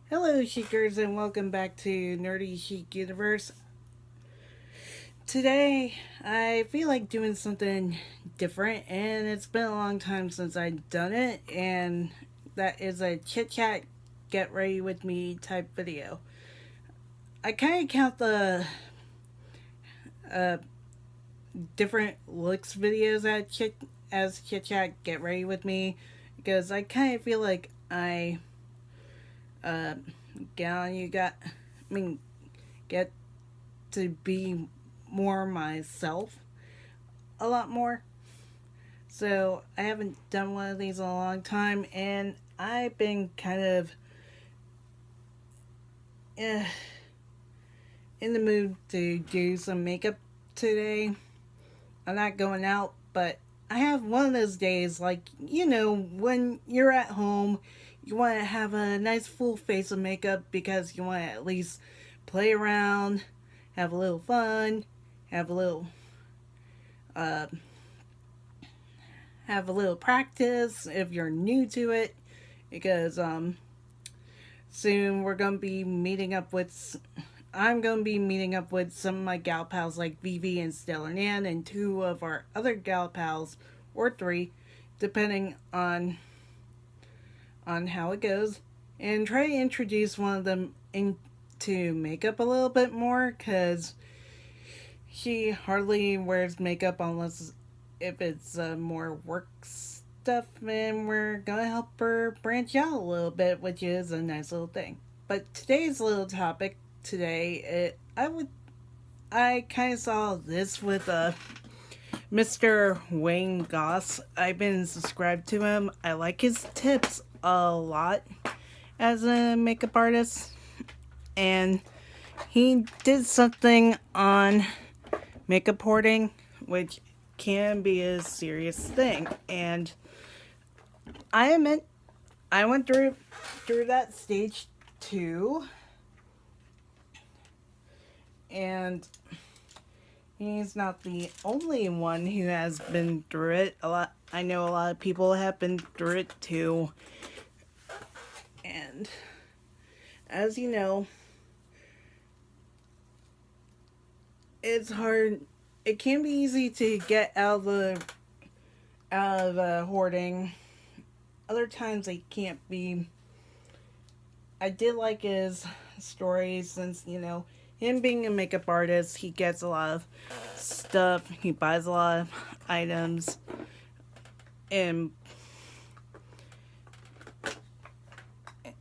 Hello, Sheikers, and welcome back to Nerdy Chic Universe. Today, I feel like doing something different, and it's been a long time since I've done it, and that is a chit chat, get ready with me type video. I kind of count the uh, different looks videos as chit chat, get ready with me, because I kind of feel like I uh, get on you got, I mean, get to be more myself a lot more. So I haven't done one of these in a long time, and I've been kind of uh, in the mood to do some makeup today. I'm not going out, but I have one of those days, like, when you're at home, you want to have a nice full face of makeup because you want to at least play around, have a little fun, have a little uh, have a little practice if you're new to it, because soon I'm gonna be meeting up with some of my gal pals like Vivi and Stellar Nan, and two of our other gal pals, or three, depending on how it goes, and try to introduce one of them into makeup a little bit more, because she hardly wears makeup unless if it's more work stuff, and we're gonna help her branch out a little bit, which is a nice little thing. But today's little topic I kind of saw this with Mr. Wayne Goss. I've been subscribed to him. I like his tips a lot as a makeup artist, and he did something on makeup hoarding, which can be a serious thing. And I admit, I went through that stage too, and he's not the only one who has been through it. I know a lot of people have been through it too. And as you know, it's hard. It can be easy to get out of hoarding. Other times it can't be. I did like his stories, since him being a makeup artist, he gets a lot of stuff. He buys a lot of items, and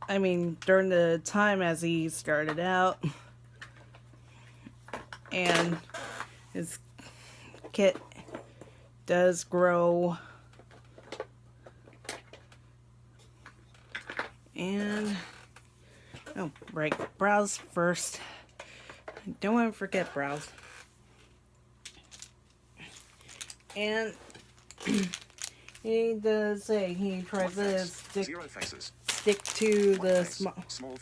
I mean during the time as he started out, and his kit does grow. And oh, right, brows first. Don't want to forget brows. And he does say he tries to stick to the smaller small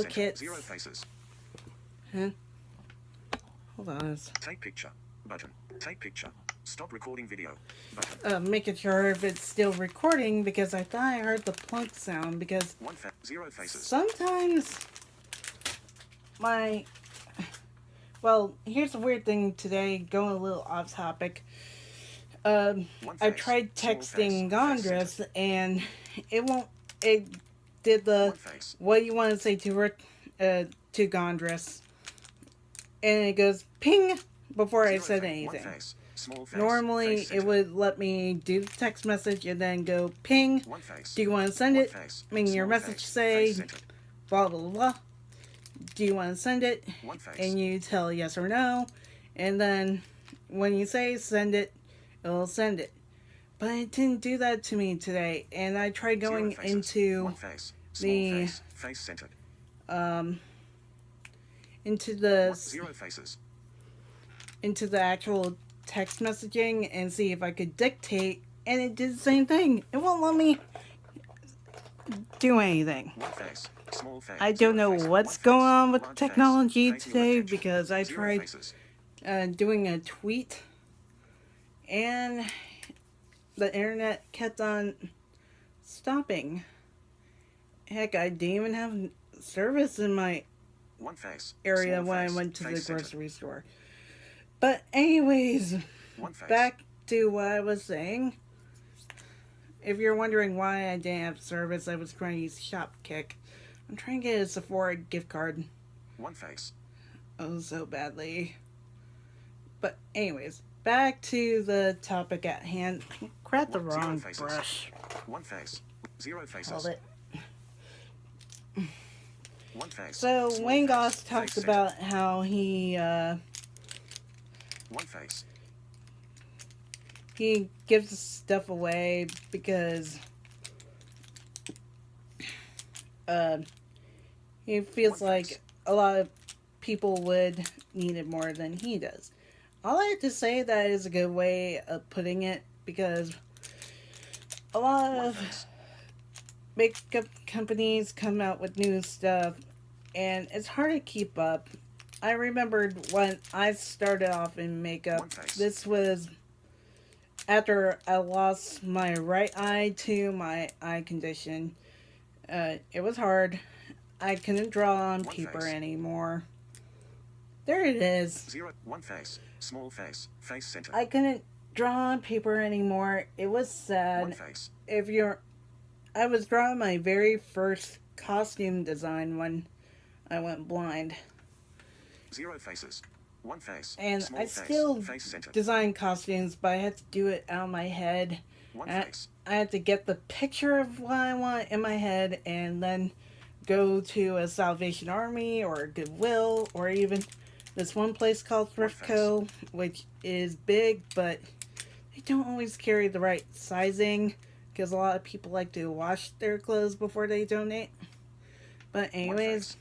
kits. Zero faces. Huh? Hold on. Take picture button. Take picture. Stop recording video button. Making sure if it's still recording, because I thought I heard the plunk sound, because Zero faces. Sometimes my here's the weird thing today, going a little off topic. I tried texting Gondress, and it won't. It did the what do you want to say to her, to Gondress, and it goes ping before I said anything. Normally, it would let me do the text message and then go ping. Do you want to send it? I mean, your message say blah blah blah. Do you want to send it? And you tell yes or no, and then when you say send it, it'll send it. But it didn't do that to me today, and I tried going into the into the actual text messaging and see if I could dictate, and it did the same thing. It won't let me do anything. I don't know what's going on with technology today, because I tried doing a tweet, and the internet kept on stopping. Heck, I didn't even have service in my One face. area Small when I face. went to the Face centered. grocery store. But anyways, One face. back to what I was saying. If you're wondering why I didn't have service, I was trying to use Shopkick. I'm trying to get a Sephora gift card. One face. Oh, so badly. But anyways, back to the topic at hand. I grabbed the Zero wrong faces. brush. One face. Zero faces. Held it. One face. So Small Wayne face. Goss talks Face about how he centered. One face. he gives stuff away because he feels One like face. a lot of people would need it more than he does. I like to say that is a good way of putting it because a lot One of face. makeup companies come out with new stuff and it's hard to keep up. I remembered when I started off in makeup, One face. this was after I lost my right eye to my eye condition. It was hard. I couldn't draw on One paper face. anymore. There it is. Zero. One face. Small face. Face centered. I couldn't draw on paper anymore. It was sad. One face. I was drawing my very first costume design when I went blind. Zero faces. One face. And Small I face. still Face centered. design costumes, but I had to do it out of my head. One I, face. I had to get the picture of what I want in my head and then go to a Salvation Army or a Goodwill or even this one place called Thrift Co., which is big, but they don't always carry the right sizing because a lot of people like to wash their clothes before they donate. But anyways,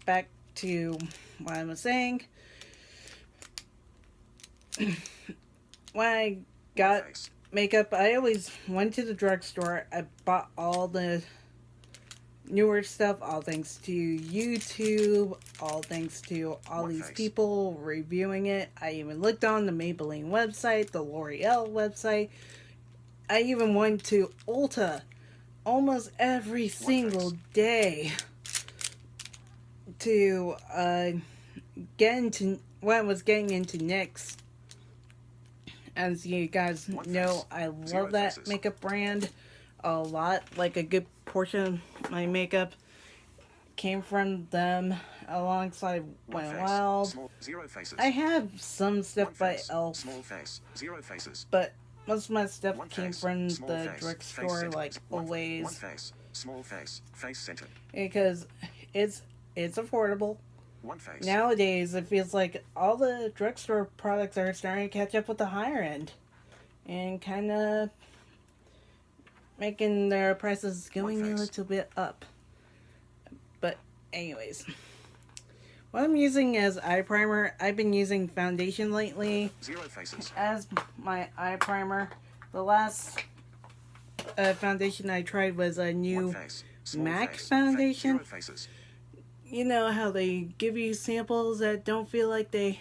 back to what I was saying. When I got makeup, I always went to the drugstore. I bought all the newer stuff, all thanks to YouTube, all thanks to all these people reviewing it. I even looked on the Maybelline website, the L'Oreal website. I even went to Ulta almost every single day to get into when I was getting into NYX. As you guys know, I love that makeup brand a lot. Like a good portion of my makeup came from them alongside Went Wild. I have some stuff by Elf, but most of my stuff came from the drugstore, like always, because it's affordable. Nowadays, it feels like all the drugstore products are starting to catch up with the higher end and kind of making their prices going a little bit up. But anyways, what I'm using as eye primer, I've been using foundation lately as my eye primer. The last foundation I tried was a new MAC foundation. You know how they give you samples that don't feel like they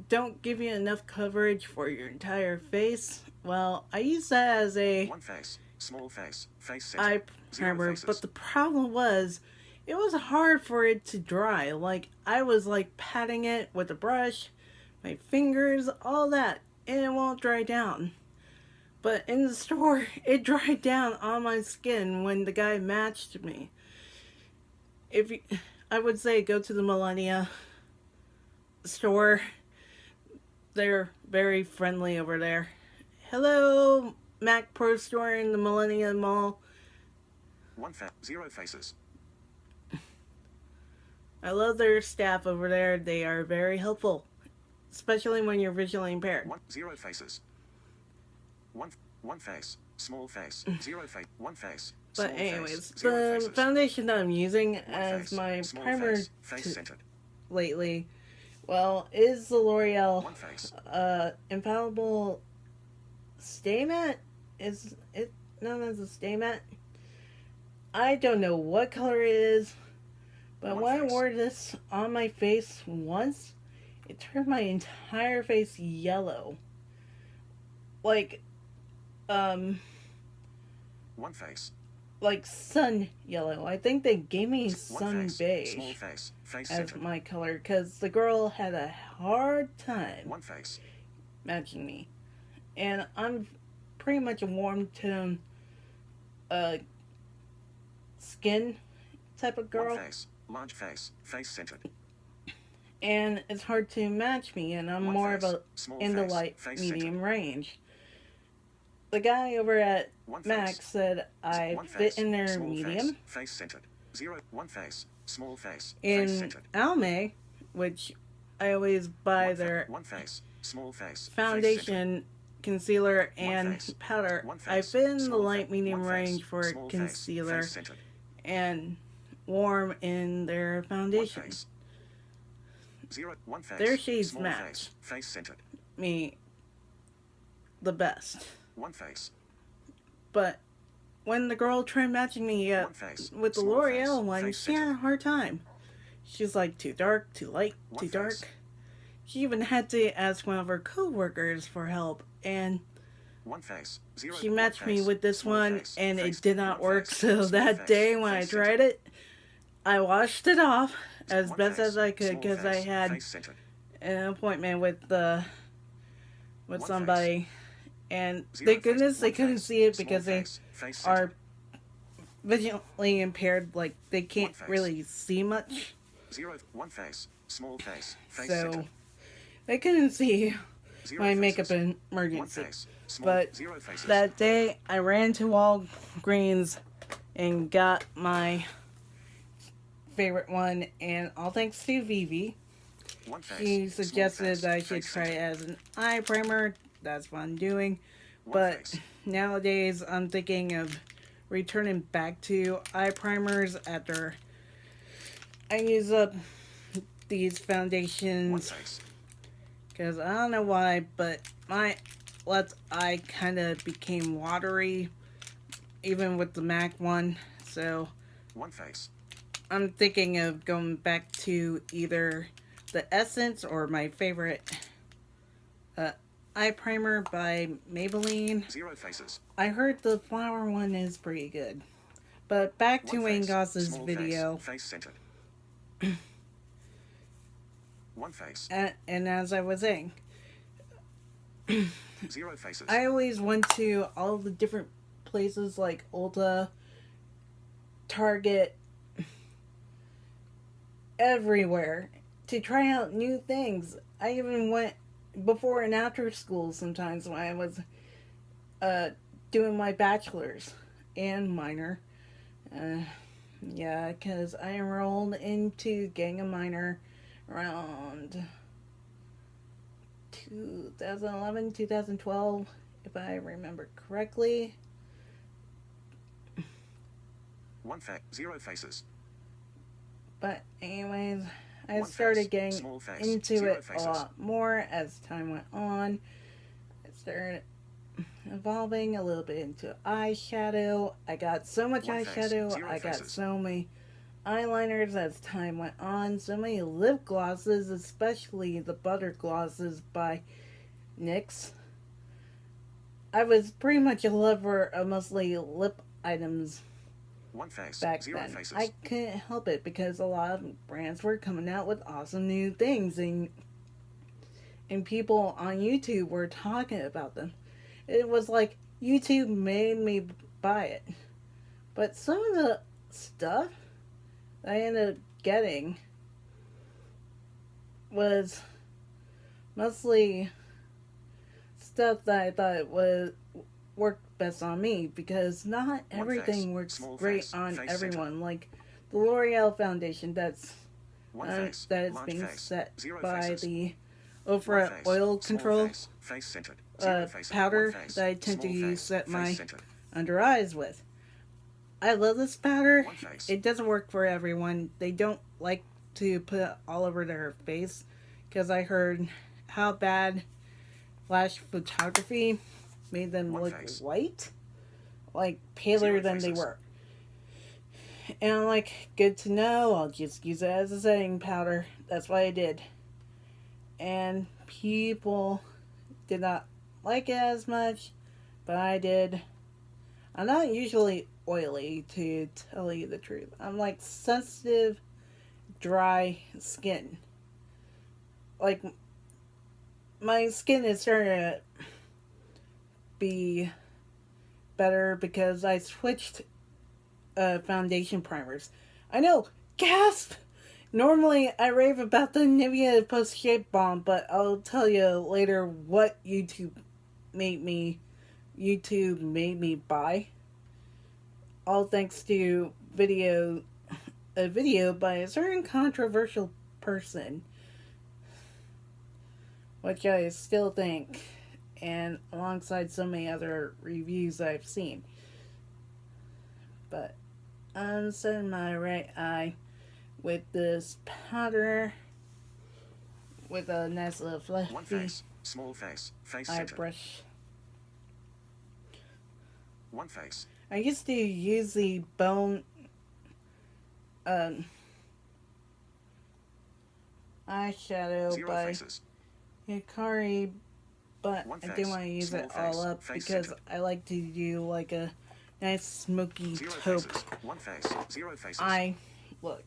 don't give you enough coverage for your entire face. Well, I use that as a eye primer, but the problem was it was hard for it to dry. Like I was like patting it with a brush, my fingers, all that, and it won't dry down. But in the store, it dried down on my skin when the guy matched me. I would say go to the Millennia store. They're very friendly over there. Hello, Mac Pro store in the Millennia Mall. Zero faces. I love their staff over there. They are very helpful, especially when you're visually impaired. Zero faces. One face. Small face. Zero face. One face. But anyways, the foundation that I'm using as my primer lately, well, is the L'Oreal Infallible Stay Matte. Is it known as a Stay Matte? I don't know what color it is, but when I wore this on my face once, It turned my entire face yellow. Like, um, One face. like sun yellow. I think they gave me One sun face. beige Small face. Face as centered. my color because the girl had a hard time One face. matching me. And I'm pretty much a warm tone uh, skin type of girl. One face. Large face. Face centered. And it's hard to match me, and I'm One more face. of a Small in the face. light Face medium centered. range. The guy over at One face. Max said I One fit face. in their Small medium. face. Face centered. 0. One face. Small face. Face In centered. Almay, which I always buy their One face. Small face. Face centered. foundation, concealer, and face. powder, One I face. fit in the Small light fa- medium one face. range for Small concealer Face centered. and warm in their One foundation. face. 0. One face. Their shades Small match face. Face centered. me the best. One face. But when the girl tried matching me One face. with the Small L'Oreal face. one, Face she had a centered. hard time. She's like, too dark, too light, One too face. dark. She even had to ask one of her co-workers for help, and One face. 0. she One matched me face. with this Small one, face. and Face. it did not One work. face. So Small that face. day when I Face tried centered. it, I washed it off as One best face. as I could Small because I face. had Face centered. an appointment with One somebody, and 0 thank goodness they One couldn't face. see it Small because they face. Face centered. are visually impaired. Like they can't face. really see much, 0. One face. Small face. Face so centered. they couldn't see 0 my faces. makeup One emergency. face. Small. But 0 faces. that day, I ran to Walgreens and got my favorite one, and all thanks to Vivi. One face. She Small suggested face. that I should Face try it centered. as an eye primer. That's what I'm doing. One But face. nowadays, I'm thinking of returning back to eye primers after I use up these One foundations. face. Because I don't know why, but my left eye kind of became watery, even with the MAC one. So One face. I'm thinking of going back to either the Essence or my favorite eye primer by Maybelline. 0 faces. I heard the flower one is pretty good. But back to One Wayne face. Goss's Small video. Face centered. One face. And as I was saying, 0 faces. I always went to all the different places like Ulta, Target, everywhere to try out new things. I even went before and after school sometimes when I was doing my bachelor's and minor. Yeah, because I enrolled into getting a minor around 2011, 2012, if I remember correctly. One face. 0 faces. But anyways, I One started face. getting Small face. into 0 it faces. a lot more as time went on. I started evolving a little bit into eyeshadow. I got so much One face. eyeshadow. 0 I got faces. so many eyeliners as time went on. So many lip glosses, especially the butter glosses by NYX. I was pretty much a lover of mostly lip items One face. back 0 then. faces. I couldn't help it because a lot of brands were coming out with awesome new things, and people on YouTube were talking about them. It was like YouTube made me buy it. But some of the stuff I ended up getting was mostly stuff that I thought would work best on me, because not One everything face. works Small great face. on Face everyone. Like the L'Oreal foundation that's One face. that is Large being face. set 0 by faces. the One Ofra face. oil Small control face. Face centered. 0 faces. powder One face. that I tend to Small use face. set Face my centered. under eyes with. I love this powder. One face. It doesn't work for everyone. They don't like to put it all over their face because I heard how bad flash photography made them One look face. white, like paler 0 than they faces. were. And I'm like, good to know. I'll just use it as a setting powder. That's what I did. and people did not like it as much, but I did. I'm not usually oily, to tell you the truth. I'm like sensitive, dry skin. Like, my skin is starting to be better because I switched foundation primers. I know, gasp! Normally, I rave about the Nivea Post Shape Bomb, but I'll tell you later what YouTube made me buy. All thanks to a video by a certain controversial person, which I still think, and alongside so many other reviews I've seen. But I'm setting my right eye with this powder with a nice little fluffy One face, small face, face eye center. brush. One face, I used to use the bone eyeshadow zero by faces. Hikari, but One I face, do want to use small it all face, up face because center. I like to do like a nice smoky Zero taupe faces. One face, zero faces. eye look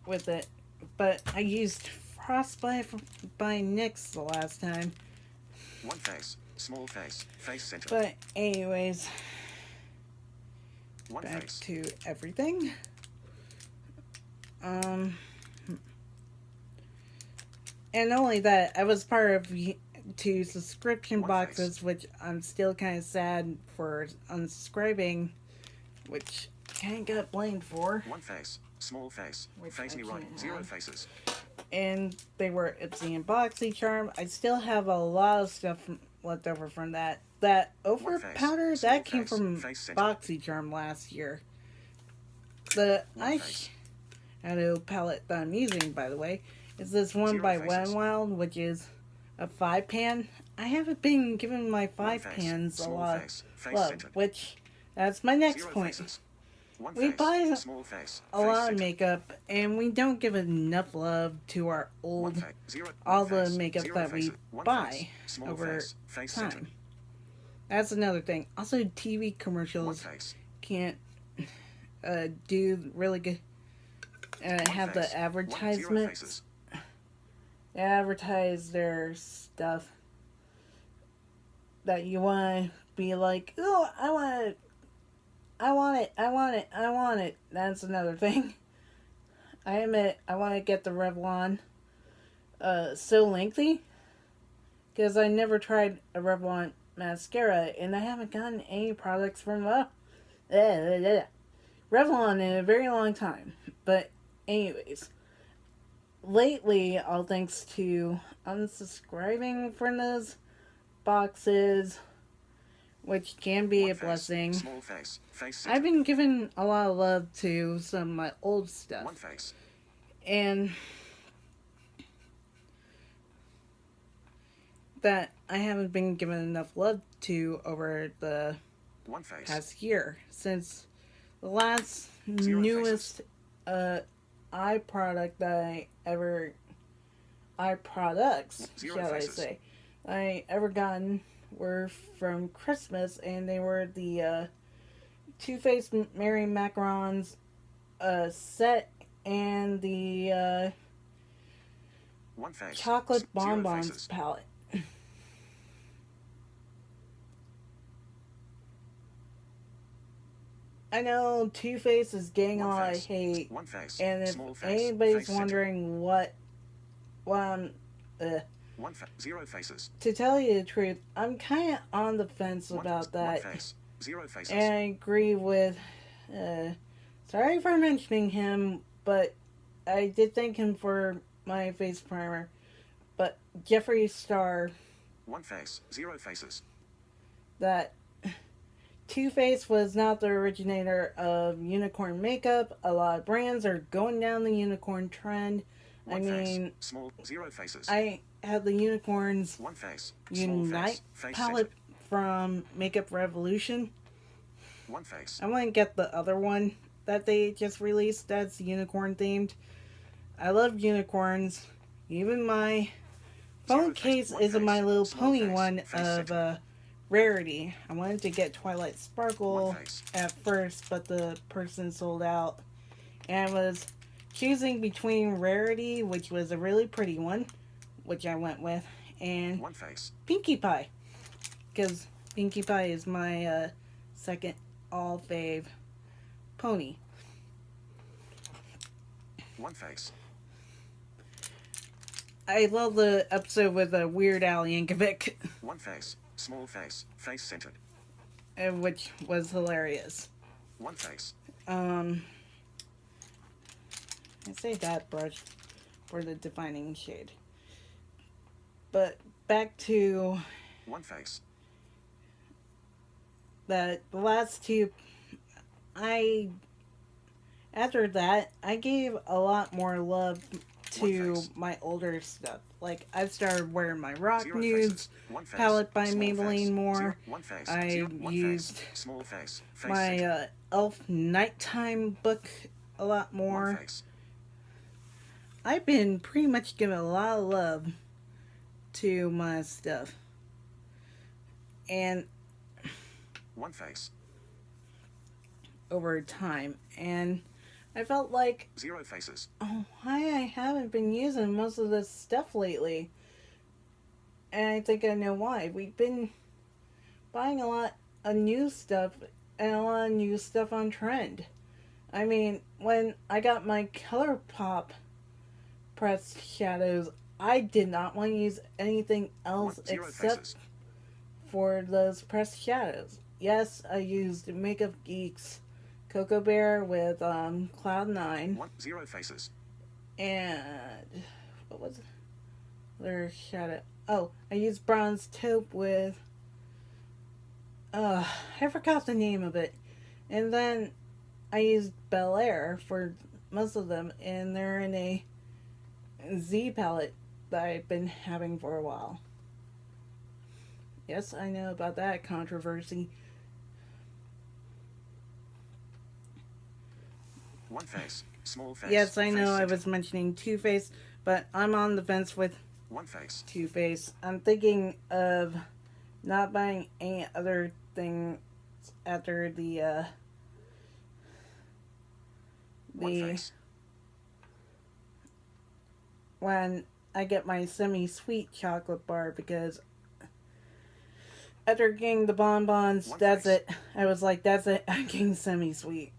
with it. But I used Frostbite by NYX the last time. One face, small face, face center. But anyways, One back face, to everything. And not only that, I was part of two subscription One boxes, which I'm still kind of sad for unsubscribing, which kind of got blamed for. one face, small face, Which face I me right, can't zero have. faces. And they were Ipsy and BoxyCharm. I still have a lot of stuff left over from that. That over One face, powder, small that came face, from face center. BoxyCharm last year. The One face. eyeshadow palette that I'm using, by the way, is this one Zero by faces. Wet n Wild, which is a 5-pan. I haven't been giving my One 5 face, pans a small lot face, face of love, center. which that's my next Zero point. faces. One We face, buy small face, a face lot of center. makeup, and we don't give enough love to our One old, face, zero, all one the face, makeup zero that we faces. One buy face, small over face, face center. time. That's another thing. Also, TV One commercials face, can't do really good. one Have face, the zero advertisements. faces. They advertise their stuff that you want to be like, oh, I want it. I want it. I want it. I want it. That's another thing. I admit, I want to get the Revlon So Lengthy, because I never tried a Revlon mascara, and I haven't gotten any products from Revlon in a very long time. But anyways, lately, all thanks to unsubscribing from those boxes, which can be One a face, blessing, small face, face center. I've been giving a lot of love to some of my old stuff. One face, And that I haven't been given enough love to over the one face, past year. Since the last Zero newest eye product that eye products, Zero shall faces. I say, I ever gotten were from Christmas, and they were the Too Faced Mary Macarons set and the one face, chocolate zero bonbons faces. palette. I know Too Faced is getting a One lot of face, hate, one face, and if small face, anybody's face center. wondering what I'm, One zero faces. to tell you the truth, I'm kind of on the fence about that, One face, zero faces. and I agree with. Sorry for mentioning him, but I did thank him for my face primer. But Jeffree Star, One face, zero faces. that Too Faced was not the originator of unicorn makeup. A lot of brands are going down the unicorn trend. One I face, mean, small, zero faces. I have the unicorns One face, small Unite face, face palette center. from Makeup Revolution. One face, I want to get the other one that they just released that's unicorn themed. I love unicorns, Even my Zero phone face. case One is a face. My Little Small Pony face. one Face of centered. Rarity. I wanted to get Twilight One Sparkle face. at first, but the person sold out. And I was choosing between Rarity, which was a really pretty one, which I went with, and One face. Pinkie Pie. Because Pinkie Pie is my second all fave pony. One face. I love the episode with Weird Al Yankovic, One face. Small face. Face centered. which was hilarious. One face. I say that brush for the defining shade. But back to One face. the last two. After that, I gave a lot more love to my older stuff. Like, I've started wearing my Rock Zero Nudes faces. One face. palette by Small Maybelline face. more. Zero. One face. I Zero. One used face. Small face. Face my centered. Elf Nighttime book a lot One more. face. I've been pretty much giving a lot of love to my stuff. And One face. over time. And I felt like, Zero faces. oh, why I haven't been using most of this stuff lately. And I think I know why. We've been buying a lot of new stuff and a lot of new stuff on trend. I mean, when I got my ColourPop pressed shadows, I did not want to use anything else Zero except faces. for those pressed shadows. Yes, I used MakeUp Geek's Cocoa Bear with Cloud9 One. Zero faces. and what was their shadow? Oh, I used Bronze Taupe with I forgot the name of it. And then I used Bel Air for most of them, and they're in a Z palette that I've been having for a while. Yes, I know about that controversy. One face. Small face. Yes, I Face know I centered. was mentioning Two Face, but I'm on the fence with One face. Two Face. I'm thinking of not buying any other things after One face. when I get my semi-sweet chocolate bar, because after getting the bonbons, One that's face. it. I was like, that's it. I'm getting semi-sweet.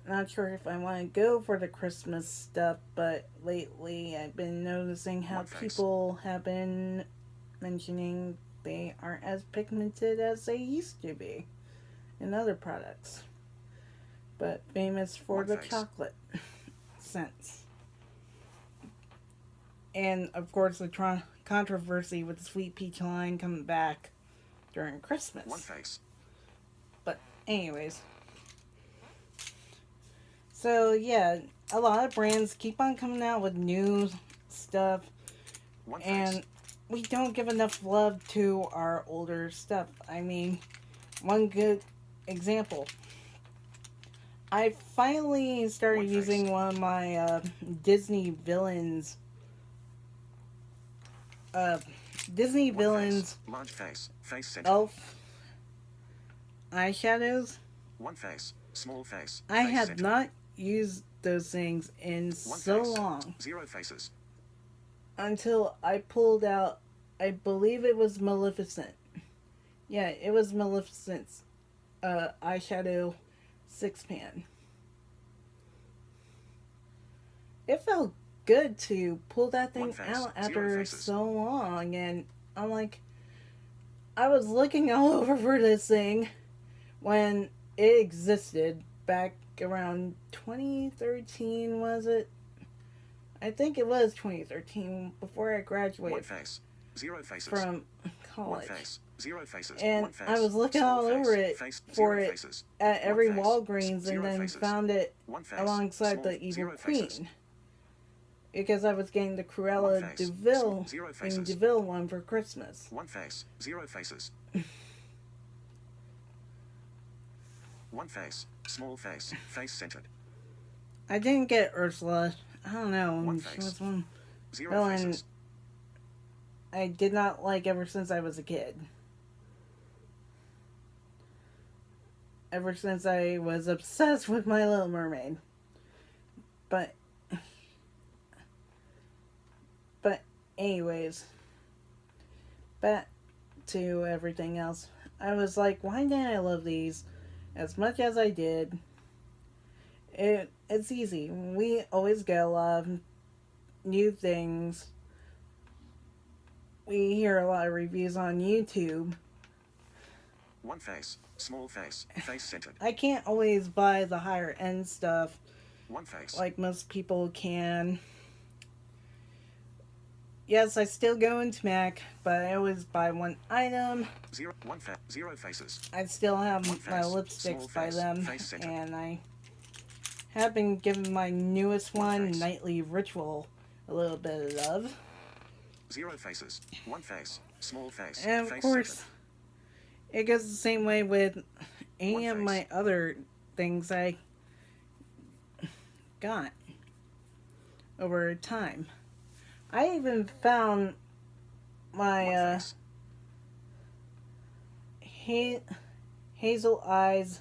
Not sure if I want to go for the Christmas stuff, but lately I've been noticing how One face. people have been mentioning they aren't as pigmented as they used to be in other products, but famous for One the face. chocolate scents. And of course, the controversy with the Sweet Peach line coming back during Christmas. One face. But anyways, so yeah, a lot of brands keep on coming out with new stuff, One and face. we don't give enough love to our older stuff. I mean, one good example, I finally started One face. using one of my Disney villains One villains face. Large face. Face centered. elf eyeshadows. One face. Small face. I Face had centered. not used those things in One so face. long Zero faces. until I pulled out, I believe it was Maleficent. Yeah, it was Maleficent's eyeshadow 6-pan. It felt good to pull that One thing face. out Zero after faces. so long, and I'm like, I was looking all over for this thing when it existed back around 2013, was it? I think it was 2013, before I One graduated face. Zero faces. from One college. face. Zero faces. And One face. I was looking Small all face. over it Face. for Zero it faces. at every One face. Walgreens, and Zero then faces. found it One face. alongside Small. the Evil Zero Queen. faces. Because I was getting the One Cruella face. DeVille Zero and faces. DeVille one for Christmas. One face. Zero faces. One face. Small face. Face centered. I didn't get Ursula. I don't know. One She face. was one Zero villain faces. I did not like ever since I was a kid. Ever since I was obsessed with My Little Mermaid. But anyways, back to everything else. I was like, why didn't I love these as much as I did? It's easy. We always get a lot of new things. We hear a lot of reviews on YouTube. One face. Small face. Face centered. I can't always buy the higher end stuff One face. like most people can. Yes, I still go into Mac, but I always buy one item. Zero faces. I still have One my face. lipsticks Small by face. them, Face centered. and I have been giving my newest One one, face. Nightly Ritual, a little bit of love. Zero faces. One face. Small face. And of Face course, centered. it goes the same way with any One of face. my other things I got over time. I even found my One face. Hazel Eyes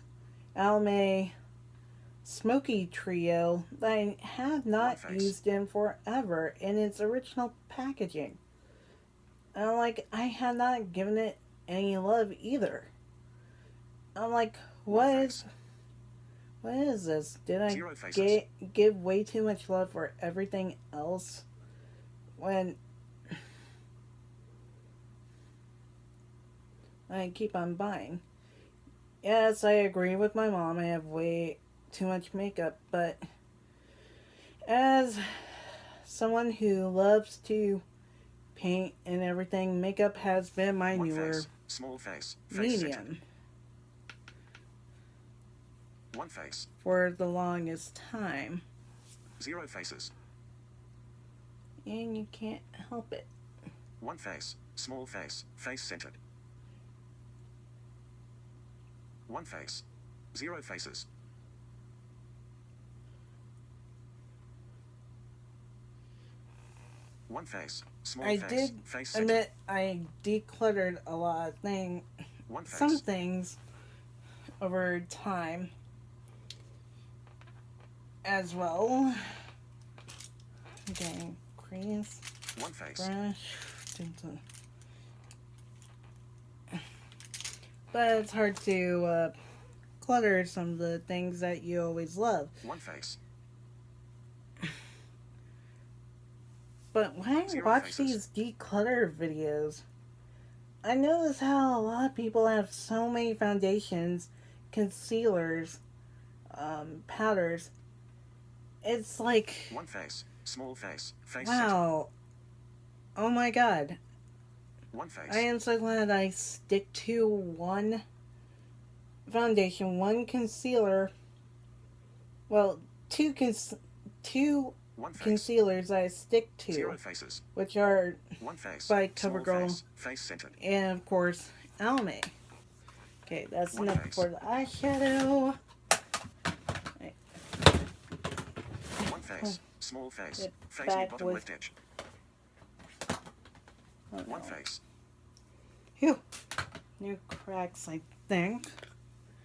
Almay Smoky Trio that I have not One face. used in forever in its original packaging. And I'm like, I have not given it any love either. I'm like, One what face. is this? Did I Zero faces. give way too much love for everything else when I keep on buying? Yes, I agree with my mom. I have way too much makeup, but as someone who loves to paint and everything, makeup has been my One newer face. Small face. Face centered. medium One face. for the longest time, Zero faces. and you can't help it. One face. Small face. Face centered. One face. Zero faces. One face. Small I face. did Face centered. admit I decluttered a lot of One face. some things over time as well. Okay, crease, One face. brush, but it's hard to clutter some of the things that you always love. One face. But when I Zero watch faces. these declutter videos, I notice how a lot of people have so many foundations, concealers, powders. It's like, One face. Small face. Face centered. wow, oh my god. One face. I am so glad I stick to one foundation, one concealer. Well, two One face. concealers I stick Zero to, faces. which are One face. by Small CoverGirl. face. Face centered. and of course, Almay. Okay, that's One enough face. for the eyeshadow. One face. Small face. Get Face near back bottom with- left edge. Oh, One no. face. Phew. New cracks, I think.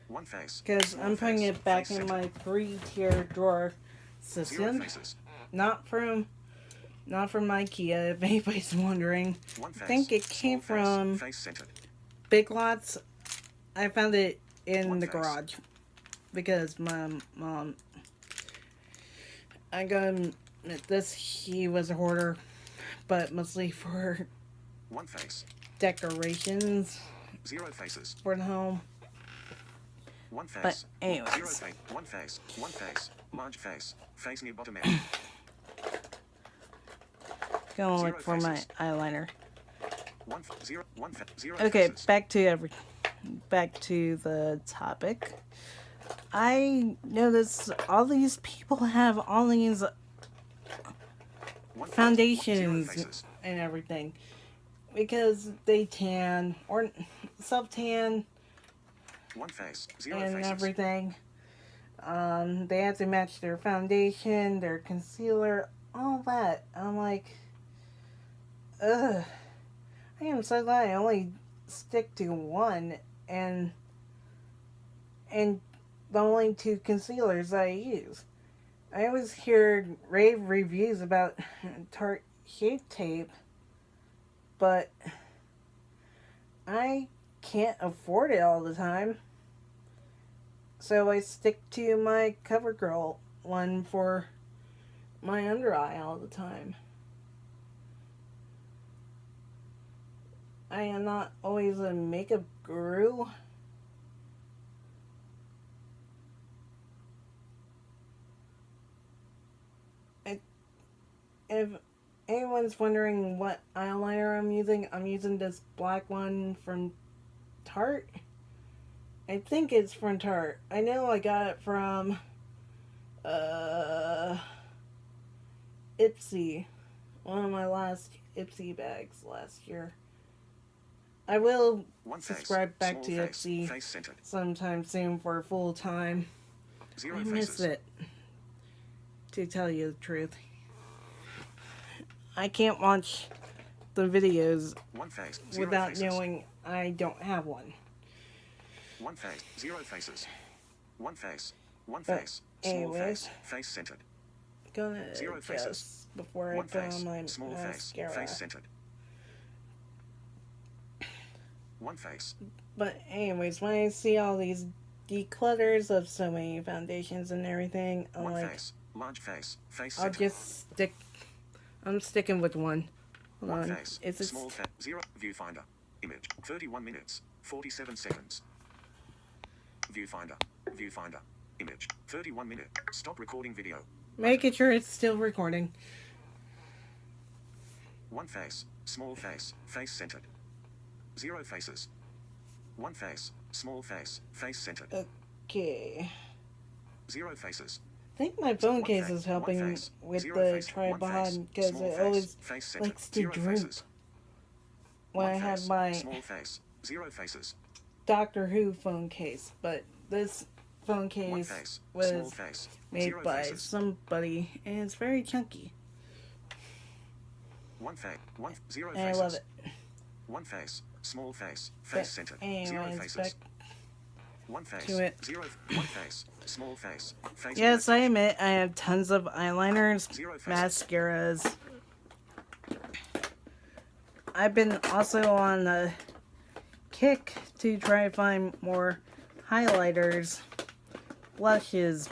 One face. Because Small I'm putting face. it back Face in centered. my 3-tier drawer Zero system. faces. Not from IKEA, if anybody's wondering. One face. I think it came Small face. from Face centered. Big Lots. I found it in One the face. garage. Because my mom... I gotta admit this, he was a hoarder. But mostly for One face. decorations Zero faces. for the home. One face. But anyways. Zero face. One face. One face. Large face. Face near bottom edge. Gonna Zero look for my faces. eyeliner. Zero Okay, faces. back to the topic. I notice all these people have all these One face. foundations Zero faces. and everything because they tan or self-tan One face. Zero and faces. everything. They have to match their foundation, their concealer, all that. I'm like, Ugh. I am so glad I only stick to one, and the only two concealers I use. I always hear rave reviews about Tarte Shape Tape, but I can't afford it all the time. So I stick to my CoverGirl one for my under eye all the time. I am not always a makeup guru. If anyone's wondering what eyeliner I'm using this black one from Tarte. I think it's from Tarte. I know I got it from Ipsy. One of my last Ipsy bags last year. I will subscribe back to Ipsy sometime soon for full time. I miss it, to tell you the truth. I can't watch the videos without knowing I don't have one. One face, zero faces. One face, one But face, small anyways, face, face centered. Gonna Zero adjust faces. before I One put face, on my small mascara. face, face centered. One face. But anyways, when I see all these declutters of so many foundations and everything, I'm One like, face, large face, face I'll centered. just stick. I'm sticking with one. Hold One on. face, Is this small face, zero, viewfinder, image, 31 minutes, 47 seconds. Viewfinder, viewfinder, image, 31 minute, stop recording video. making sure it's still recording? One face, small face, face centered. Zero faces. One face, small face, face centered. Okay. Zero faces. I think my phone One case face, is helping one face, with zero the face, one face, tripod because small it face, always face centered. likes to Zero droop faces. when One I have face, my small face, zero faces. Doctor Who phone case. But this phone One case face, small was face, made zero by faces. somebody, and it's very chunky. One face, one zero And I faces. love it. One face, small face, But face centered. Zero anyways, faces. back One face, to it. zero, one face, small face, face. Yes, I admit I have tons of eyeliners, Zero faces. mascaras. I've been also on the kick to try to find more highlighters, blushes,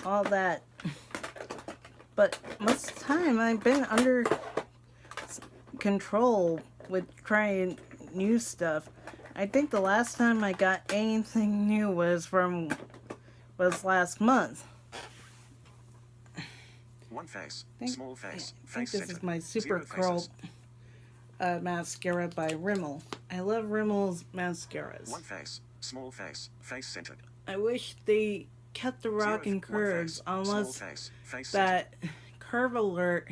all that. But most of the time I've been under control with trying new stuff. I think the last time I got anything new was last month. One face, think- small face, I think face this centered. is my Super Zero Curl faces. mascara by Rimmel. I love Rimmel's mascaras. One face, small face, face centered. I wish they kept the rock Zero- and one curves, face, small unless face, face centered. that Curve Alert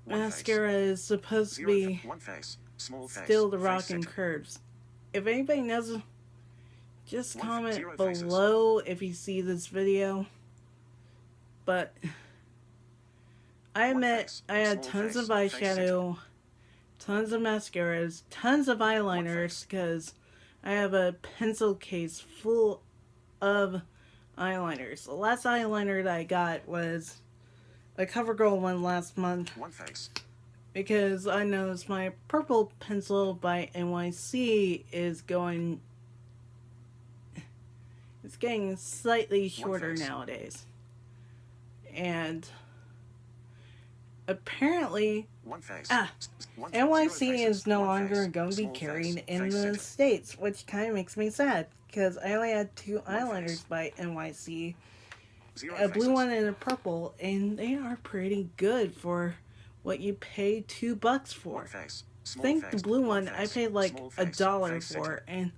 One face. mascara is supposed to Zero, be one face, small face, still the face rock and centered. curves. If anybody knows, just One- comment zero faces. below if you see this video. But I One admit face, I had small tons face, of face eyeshadow, tons of mascaras, tons of eyeliners, because I have a pencil case full of eyeliners. The last eyeliner that I got was a CoverGirl one last month, One face, because I noticed my purple pencil by NYC is it's getting slightly shorter face. nowadays. And apparently one face. Ah, One- NYC zero faces, is no one longer face, going to be small carried face, in face the centered. States, which kind of makes me sad, because I only had two One eyeliners face. by NYC, Zero a blue faces. one and a purple, and they are pretty good for what you pay $2 for. One face, I small think face, the blue one one I face, paid like small a face, dollar face for, centered. and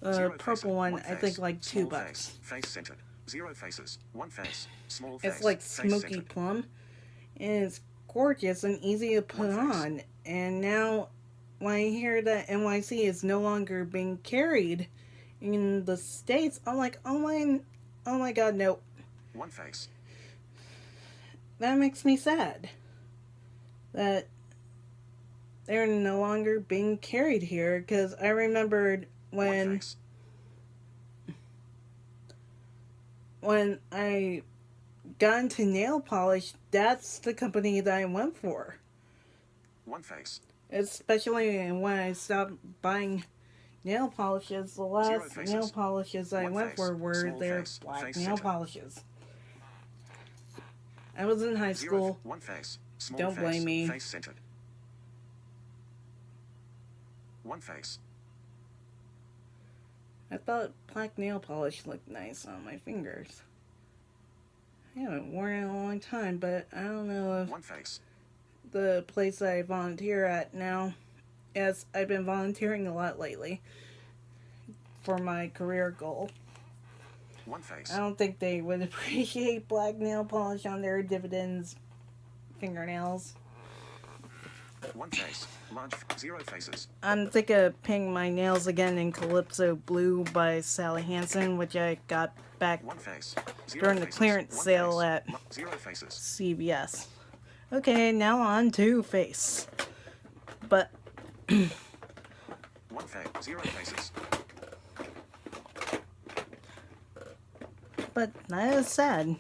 the Zero purple faces, one I face, think like small $2. face, face centered. Zero faces, one face, small face. It's like face smoky centered. plum, and it's gorgeous and easy to put One face. on. And now, when I hear that NYC is no longer being carried in the States, I'm like, oh my god, no. One face, That makes me sad. That they're no longer being carried here, because I remembered One when face. I got into nail polish, that's the company that I went for. One face. Especially when I stopped buying nail polishes. The Zero last faces. nail polishes I One went face. for were Small their face. black Face nail center. polishes. I was in high school. One face. Small Don't face. blame me. Face centered. One face. I thought black nail polish looked nice on my fingers. I haven't worn it in a long time, but I don't know if One face. the place I volunteer at now, as I've been volunteering a lot lately for my career goal. One face. I don't think they would appreciate black nail polish on their dividends fingernails. One face. Large. Zero faces. I'm thinking of painting my nails again in Calypso Blue by Sally Hansen, which I got back One face. Zero during the faces. clearance One sale face. at Zero faces. CVS. Okay, now on to face. But One face. Zero faces. that is sad.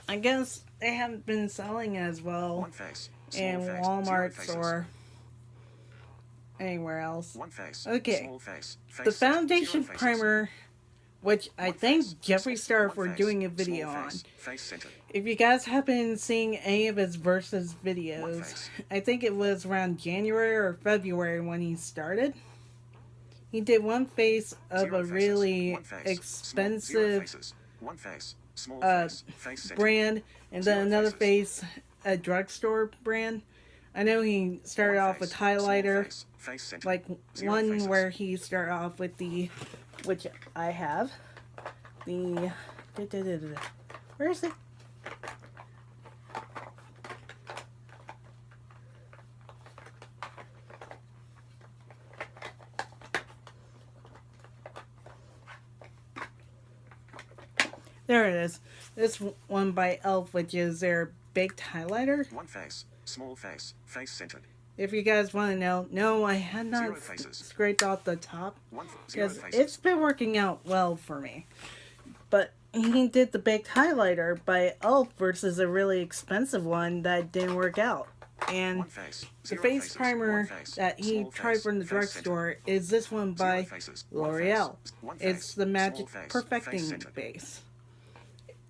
I guess they haven't been selling as well One face. Small in face. Zero Walmarts faces. or anywhere else. One face. Okay. Small face. Face The centered. foundation Zero faces. primer, which I One thank face. Jeffree Star One for face. doing a video Small on. face. Face centered. If you guys have been seeing any of his versus One videos, face. I think it was around January or February when he started. He did one face of Zero a faces. really One face. Zero expensive faces. One face. Small uh, face. Face centered. brand, and then Zero another faces. face, a drugstore brand. I know he started One off with face. Small highlighter, face. Face centered. like Zero one faces. where he started off with the, which I have, the, where is it? There it is. This one by Elf, which is their baked highlighter. One face. Small face. Face centered. If you guys want to know, no, I had Zero not faces. scraped off the top Zero because faces. it's been working out well for me. But he did the baked highlighter by Elf versus a really expensive one that didn't work out. And One face. the Zero face faces. primer One face. that he Small tried face. from the Face drugstore is this one centered. by Zero faces. One L'Oreal. face. One It's face. the Magic Small face. Perfecting Face centered. base.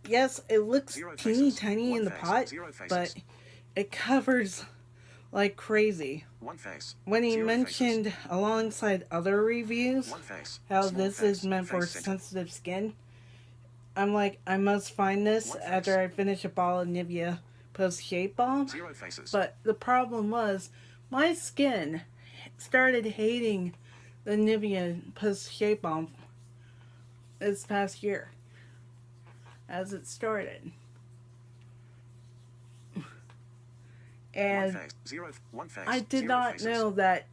Yes, it looks Zero teeny faces. tiny One in the face. pot, Zero faces. but it covers like crazy. One face. When he Zero mentioned faces. alongside other reviews One face. how Small this face. is meant for Face centered. sensitive skin, I'm like, I must find this One face. after I finish a bottle of Nivea Post Shape Balm. Zero faces. But the problem was, my skin started hating the Nivea Post Shape Balm this past year as it started. And One face. Zero. One face. I did Zero not faces. know that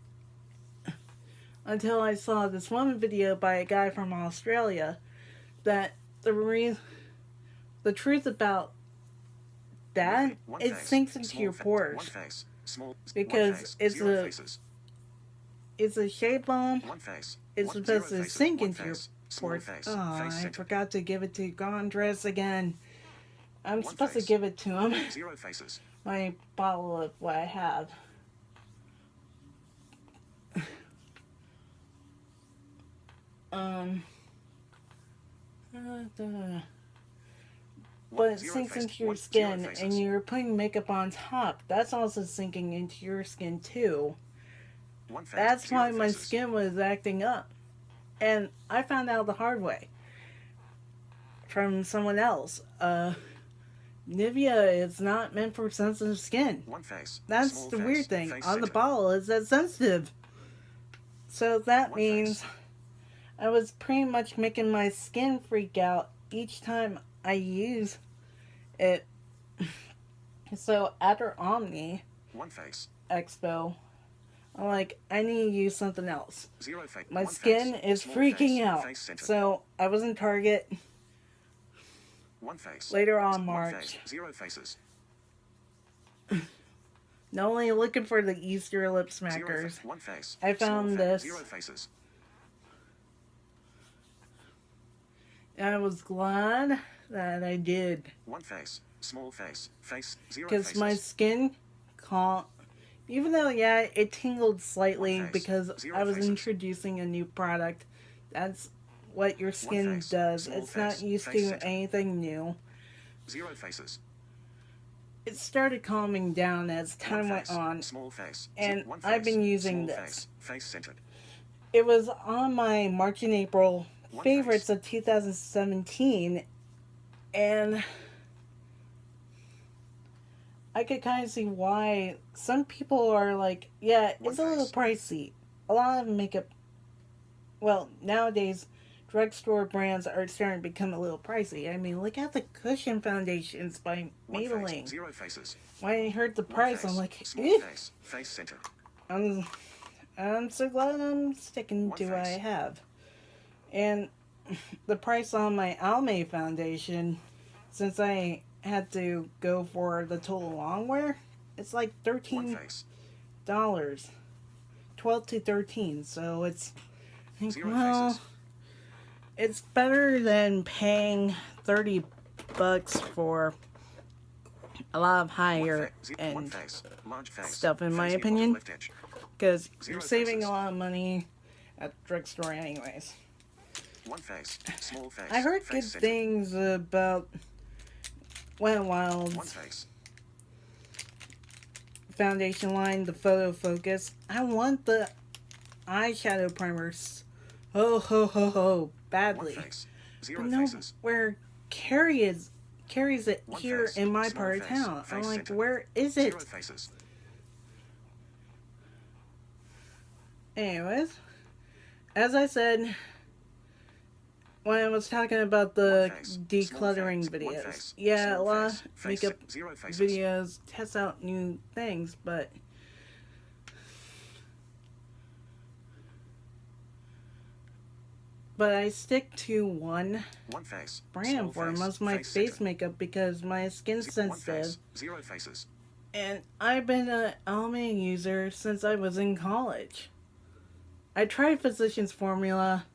until I saw this one video by a guy from Australia that the truth about that, One it face. sinks into Small your fa- pores One face. Small. because one face. it's Zero a- faces. it's a shape balm. One face. It's One- supposed zero to faces. sink One into your face. Small pores. face. Oh, Face I centered. forgot to give it to Gondress again. I'm One supposed face. to give it to him. Zero faces. My bottle of what I have. But it Zero sinks face- into your one- zero skin, faces. and you're putting makeup on top. That's also sinking into your skin too. One face. That's Zero why my faces. skin was acting up. And I found out the hard way from someone else. Nivea is not meant for sensitive skin. One face. That's Small the face. weird thing. Face On the centered. bottle, it's that sensitive. So that One means face. I was pretty much making my skin freak out each time I use it. So after Omni One face. Expo, I'm like, I need to use something else. Zero face. My One skin face. is Small freaking face. out. Face centered. So I was in Target One face. later on One March. face. Zero faces. Not only looking for the Easter lip Zero smackers, one face. I found this. Zero faces. And I was glad that I did. One face. Small face. Face. Zero Because faces. my skin can't. Even though, yeah, it tingled slightly One face. because Zero I was faces. introducing a new product. That's what your skin face. does. Small It's not face. used Face to center. anything new. Zero faces. It started calming down as time went on. Small face. And One I've face. been using Small this. Face centered. It was on my March and April One favorites face. of 2017, and I could kind of see why some people are like, yeah, One it's a little face. pricey. A lot of makeup, well, nowadays, drugstore brands are starting to become a little pricey. I mean, look at the Cushion Foundations by One face. Maybelline. Zero faces. When I heard the One price, face. I'm like, Small eh. face. Face centered. I'm so glad I'm sticking One to what I face. have. And the price on my Almay foundation, since I had to go for the total longwear, it's like One $13, face. 12 to 13. So it's, I think, Zero well, faces. it's better than paying $30 for a lot of higher One end face. Large face. stuff, in my Face near bottom opinion, left edge. because Zero you're saving faces. a lot of money at the drugstore anyways. One face. Small face. I heard Face good centered. things about Wet n One Wild's face. foundation line, the photo focus. I want the eyeshadow primers. Ho, badly. One face. Zero But no, faces. where carries it One here face. in my Small part of face. town. I'm Face like, centered. where is Zero it? faces. Anyways, as I said, when I was talking about the One face. decluttering Small face. One videos, face. yeah, a Small lot face. of Face makeup zero faces. videos test out new things, but I stick to one One face. brand Small for face. most of my Face face centered. makeup because my skin's One sensitive, face. Zero faces. and I've been an Almay user since I was in college. I tried Physicians Formula.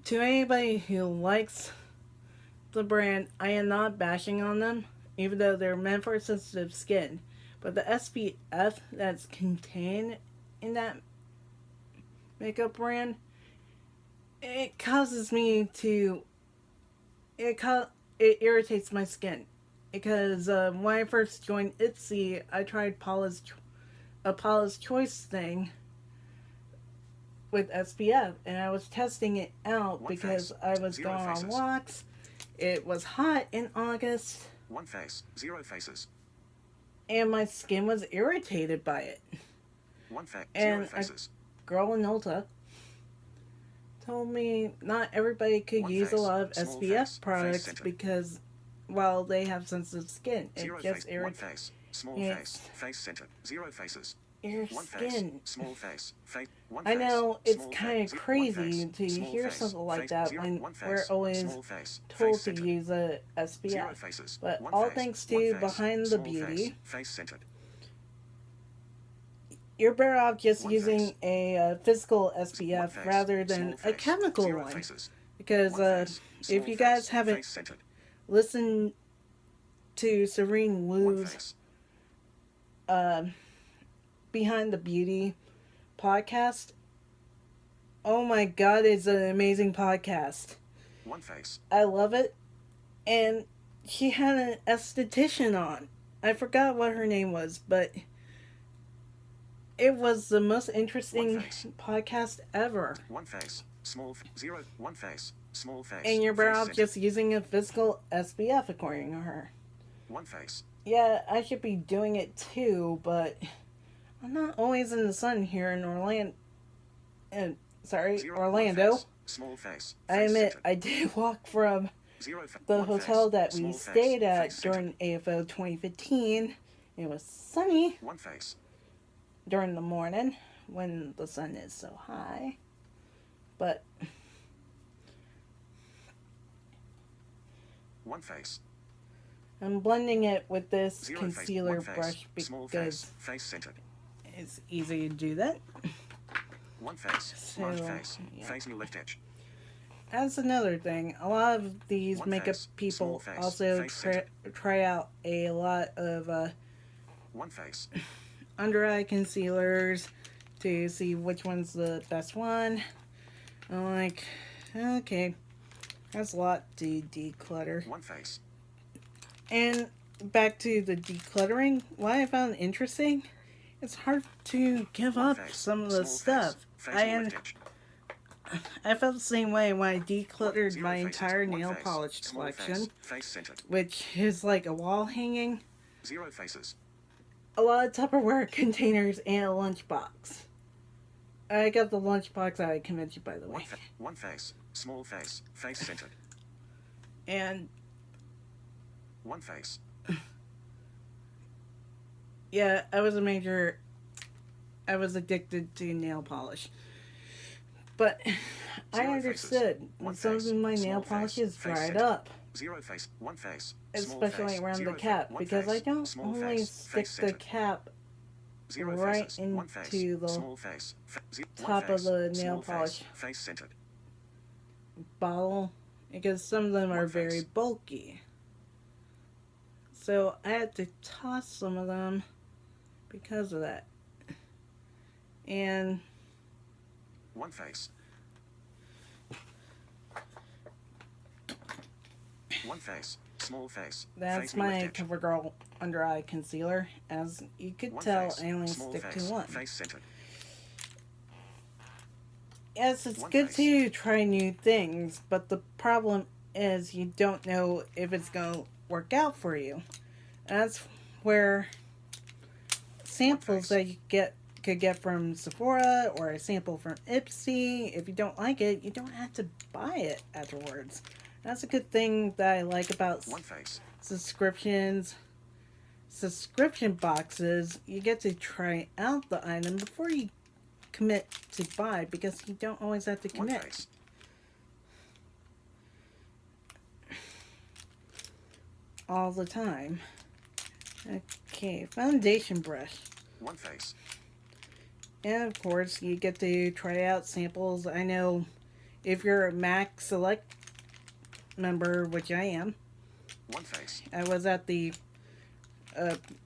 To anybody who likes the brand, I am not bashing on them, even though they're meant for sensitive skin. But the SPF that's contained in that makeup brand, it causes me to. It irritates my skin. Because when I first joined Etsy, I tried a Paula's Choice thing with SPF, and I was testing it out One because face. I was Zero going on faces. walks. It was hot in August, One face. Zero faces. and my skin was irritated by it. One face. And Zero faces. Girl in Ulta told me not everybody could One use a face. lot of Small SPF face. products Face centered. because, well, they have sensitive skin. It Zero just face. One irritates face. Small It's- face. Face centered. Zero faces. your One skin. face. Small face. Face. One I face. know it's Small kind face. of One crazy face. to Small hear face. something like Face. that Zero. when One we're face. always Small face. told Face to centered. use a Zero SPF. faces. But One all face. thanks One to face. Behind the Small Beauty, face. Face centered. you're better off just One using face. a physical One SPF face. rather than Small a face. chemical Zero one. faces. Because One face. Small if you guys face. haven't Face centered. listened to Serene One Wu's face. Behind the Beauty podcast, oh my god, it's an amazing podcast. One face. I love it. And she had an esthetician on. I forgot what her name was, but it was the most interesting One face. podcast ever. One face. Small. Zero. One face. Small face. And you're better Face off centered. just using a physical SPF, according to her. One face. Yeah, I should be doing it too, but I'm not always in the sun here in Orlando. Zero. One Orlando. face. Small face. I Face admit, centered. I did walk from Zero. the One hotel face. that we Small face. stayed at Face centered. during AFO 2015. It was sunny One face. during the morning when the sun is so high. But One face. I'm blending it with this 0 face, concealer 1 face, brush small face, because face centered. it's easy to do that. 1 face, So, large face, yeah. face near left edge. That's another thing. A lot of these 1 makeup face, people small face, also face centered. try out a lot of 1 face, under eye concealers to see which one's the best one. I'm like, okay, that's a lot to declutter. 1 face, And back to the decluttering, what I found interesting, it's hard to give 1 up face, some of the small stuff. face near left edge. I felt the same way when I decluttered 0 my faces, entire 1 nail face, polish small collection, face, face centered. which is like a wall hanging, 0 faces, a lot of Tupperware containers, and a lunchbox. I got the lunchbox out of convention, by the way. 1 face, small face, face centered. And 1 face, yeah, I was addicted to nail polish. But I 0 understood faces, 1 some face, of my small nail face, polishes face dried centered. up, 0 face, 1 face, small especially face, around 0 the cap, 1 because I face, don't small only face, stick face the centered. cap 0 right faces, 1 face, into the small face, top of the nail small polish face, face centered. bottle, because some of them are 1 very face, bulky. So I had to toss some of them because of that. And 1 face, 1 face, small face, that's face near left my edge. CoverGirl under eye concealer. As you could 1 tell, face, I only small stick to face, one. face centered. Yes, it's 1 good face. to try new things, but the problem is you don't know if it's going to work out for you. That's where samples that you could get from Sephora or a sample from Ipsy, if you don't like it, you don't have to buy it afterwards. That's a good thing that I like about 1 face, subscription boxes. You get to try out the item before you commit to buy, because you don't always have to 1 commit. face, All the time. Okay, foundation brush. 1 face, And of course, you get to try out samples. I know if you're a Mac Select member, which I am, 1 face, I was at the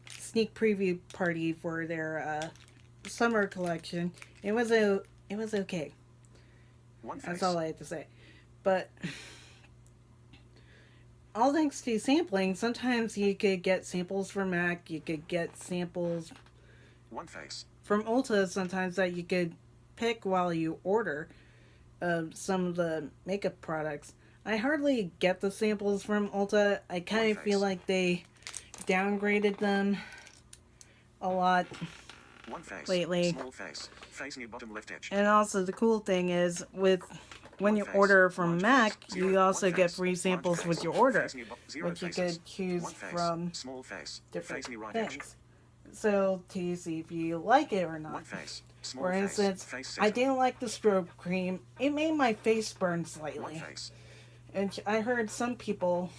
sneak preview party for their summer collection. It was okay. 1 face, That's all I have to say. But all thanks to sampling, sometimes you could get samples from Mac, you could get samples 1 face, from Ulta sometimes that you could pick while you order some of the makeup products. I hardly get the samples from Ulta. I kind of feel like they downgraded them a lot 1 face, lately. small face, face near bottom left edge. And also the cool thing is when 1 you face, order from large Mac, face, you 0 also 1 get face, free large samples face, with your order, face near 0 which you faces, could choose 1 face, from small face, different face near right edge. things. So to see if you like it or 1 not. face, small For face, instance, face I centered. didn't like the strobe cream. It made my face burn 1 slightly. face, And I heard some people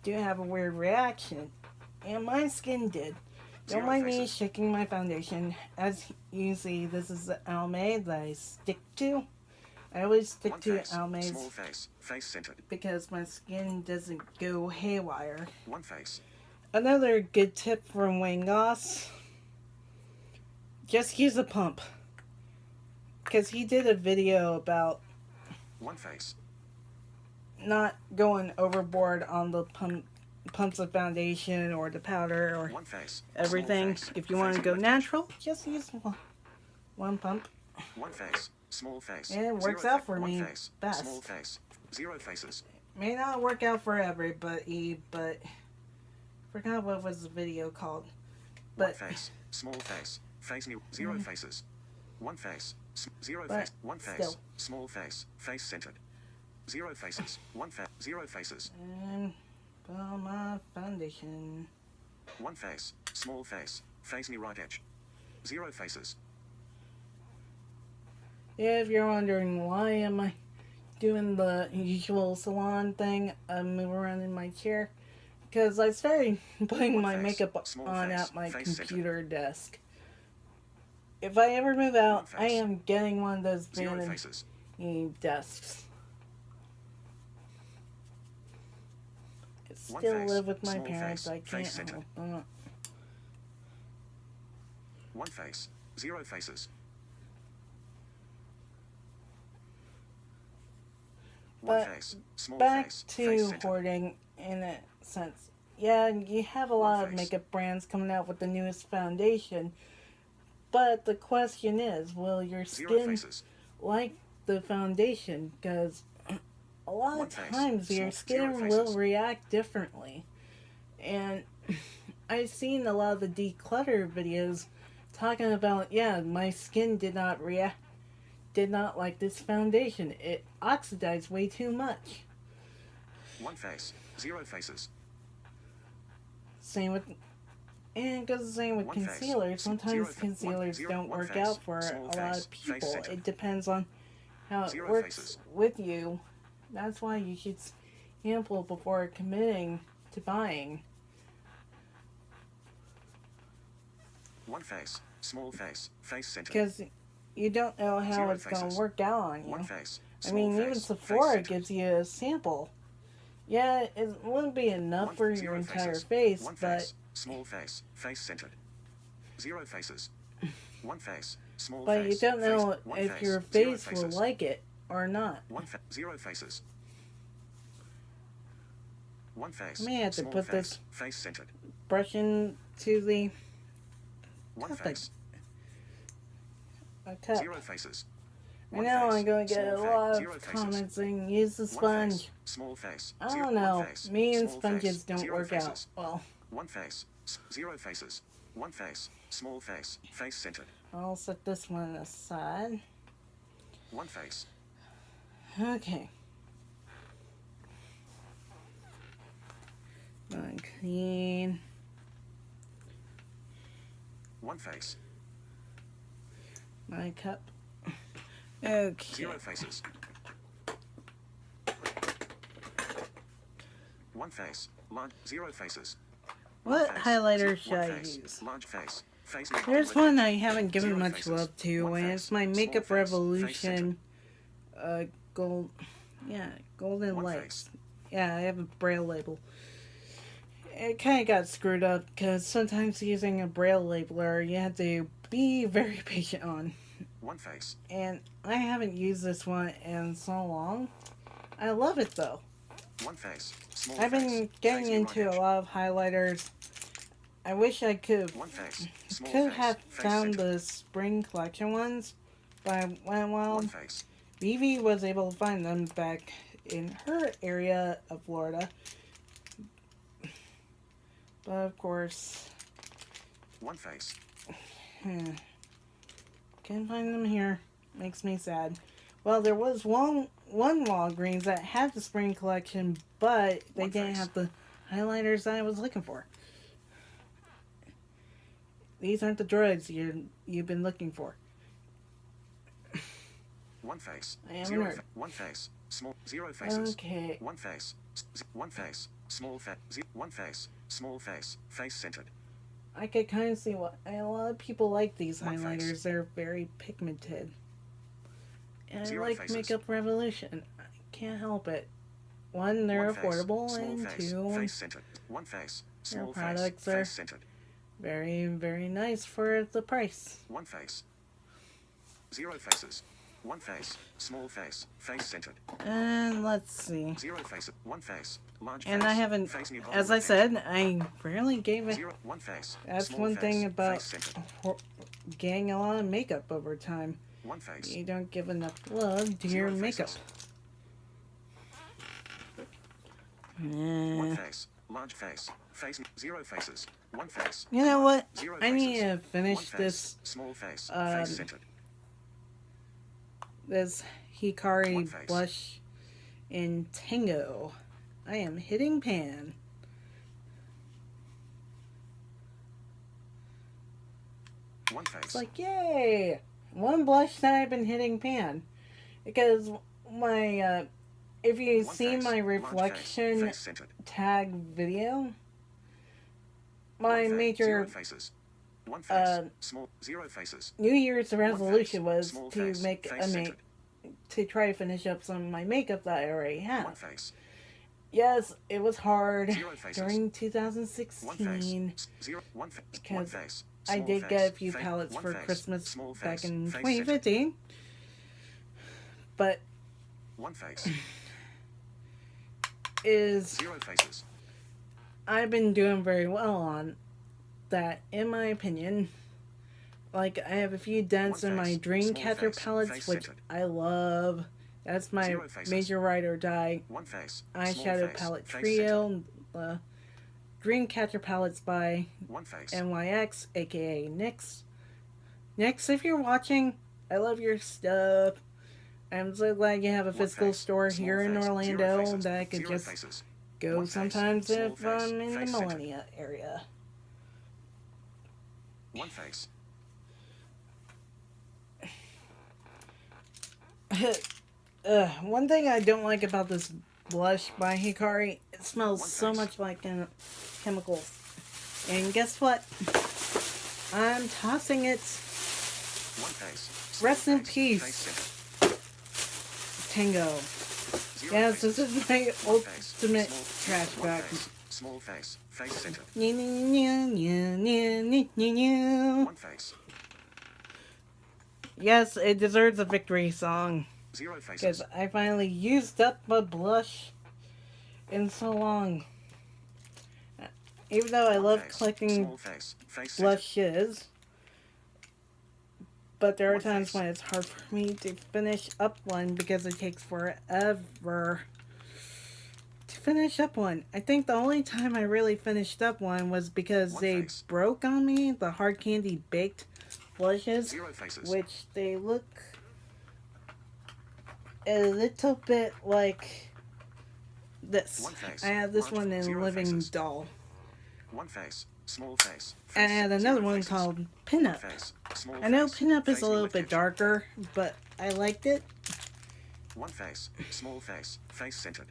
do have a weird reaction. And my skin did. Don't 0 mind me faces, shaking my foundation. As you see, this is the Almay that I stick to. I always stick 1 to face, small Almays face, face centered. because my skin doesn't go haywire. 1 face, Another good tip from Wayne Goss, just use a pump. Because he did a video about 1 face, not going overboard on the pumps of foundation or the powder or 1 face, everything. small face, If you want to face go near left edge. natural, just use one pump. 1 face, small face, And it works 0 out for 1 me face, best. small face, 0 faces, May not work out for everybody, but forgot what was the video called. 1 But face, small face, face near 0 faces, 1 face, 0 But face, 1 face, still. small face, face centered. 0 faces, 1 face, 0 faces, And put on my foundation. 1 face, small face, face near right edge. 0 faces, If you're wondering why am I doing the usual salon thing, I move around in my chair, because I started putting One my face. makeup Small on face. at my Face center. computer desk. If I ever move out, One I face. am getting one of those Zero vanity faces. desks. I One still face. live with my Small parents. face. I Face can't center. help them. One face. Zero faces. One But face. Small back face. to Face center. hoarding in a sense. Yeah, you have a lot of face. makeup brands coming out with the newest foundation. But the question is, will your Zero skin faces. like the foundation? Because a lot One of face. times your Small. Zero skin will faces. react differently. And I've seen a lot of the declutter videos talking about, yeah, my skin did not like this foundation. It oxidized way too much. One face. Zero faces. Same with, and it goes the same with One face. concealers. Sometimes One- concealers zero- don't one work face. out for Small a lot face. of Face people. center. It depends on how it Zero works faces. with you. That's why you should sample before committing to buying. One face. Small face. Face center. Because you don't know how Zero it's going to faces. work out on you. One face. I Small mean, face. even Face Sephora center. gives you a sample. Yeah, it wouldn't be enough for your Zero entire faces. face, One but face. Small face. Face centered. Zero faces. One face. Small but face. you don't Face- know one if face. your Zero face will faces. like it or not. Zero faces. One face. I may have to Small put face. this Face centered. brush into the One cup. face. A cup. Zero faces. I One know face. I'm going to get a Small lot Zero of faces. comments saying use the One face. sponge. Small face. I Zero- don't one know. face. Me and Small sponges face. don't Zero work out faces. well. One face. Zero faces. One face. Small face. Face centered. I'll set this one aside. One face. Okay. Clean. One face. My cup. Okay. Zero faces. One face. Large. Zero faces. What Face. highlighter should One I face. use? Large face. Face. There's one I haven't given Zero much faces. love to, One and face. it's my Small Makeup face. Revolution gold. Yeah, golden One lights. face. Yeah, I have a braille label. It kind of got screwed up because sometimes using a braille labeler, you have to be very patient on. One face. And I haven't used this one in so long. I love it though. One face. Small I've been face. getting Face into right a edge. lot of highlighters. I wish I could One face. Small could face. have Face found centered. the spring collection ones, but I went One wild. face. Vivi was able to find them back in her area of Florida. But of course, One face. can't find them here. Makes me sad. Well, there was one Walgreens that had the spring collection, but they One didn't face. have the highlighters that I was looking for. These aren't the droids you've been looking for. One face. I am a Zero nerd. One face. Small. Zero faces. Okay. One face. One face. Small face. One face. Small face. Face centered. I could kind of see why a lot of people like these One face. highlighters. They're very pigmented. And I Zero like faces. Makeup Revolution. I can't help it. One, they're One face. affordable, Small and face. two, Face centered. One face. Their Small face. products are Face centered. very, very nice for the price. One face. Zero faces. One face. Small face. Face centered. And let's see. Zero faces. One face. Large And face. I haven't, Face near as bottom I left said, I rarely gave it. Zero. One face. That's Small one face. thing about Face centered. getting a lot of makeup over time. One face. You don't give enough love to your Zero makeup. faces. Nah. One face. Large face. Face. Zero faces. One face. You know what? Zero I need faces. to finish One face. this Small face. um, Face centered. this One Hikari face. blush in Tango. I am hitting pan. One face. It's like, yay! One blush that I've been hitting pan. Because my, if you One see face. my Large face. reflection Face centered. tag video, my Zero major faces. One face. uh, Small. Zero faces. New Year's resolution One face. was Small to face. make Face centered. to try to finish up some of my makeup that I already One have. face. Yes, it was hard Zero faces. during One face. 2016 Zero. One face. One because face. I Small did face. get a few Face. palettes One for face. Christmas Small back face. in Face centered. 2015, but One face. is Zero faces. I've been doing very well on that, in my opinion. Like, I have a few dents One in my face. Dreamcatcher Small face. palettes, Face which centered. I love. That's my Zero faces. major ride or die One face. eyeshadow Small face. palette Face trio. The Dreamcatcher palettes by centered. One face. NYX, aka Nyx. Nyx, if you're watching, I love your stuff. I'm so glad you have a One physical face. store Small here in face. Zero Orlando faces. that I could Zero just faces. go One face. sometimes Small if face. I'm in the Face centered. Millennia area. One face. One thing I don't like about this blush by Hikari, it smells One so face. much like chemicals. And guess what? I'm tossing it. One face. Small Rest in face. peace, Face centered. Tango. Zero Yes, faces. this is my One face. ultimate Small- trash one bag. face. Small face. Face centered. One One face. Yes, it deserves a victory song. Zero Because faces. I finally used up my blush in so long. Even though I One love face. collecting Small face. Face centered. blushes, but there are One times face. when it's hard for me to finish up one because it takes forever to finish up one. I think the only time I really finished up one was because One they face. broke on me, the hard candy baked blushes, Zero faces. which they look a little bit like this. One face. I have this one in Zero Living faces. Doll. One face. Small face. And I Face. had another Zero one faces. called One Pinup. face. Small I know face. Pinup is Face a little with bit tension. darker, but I liked it. One face. Small face. Face centered.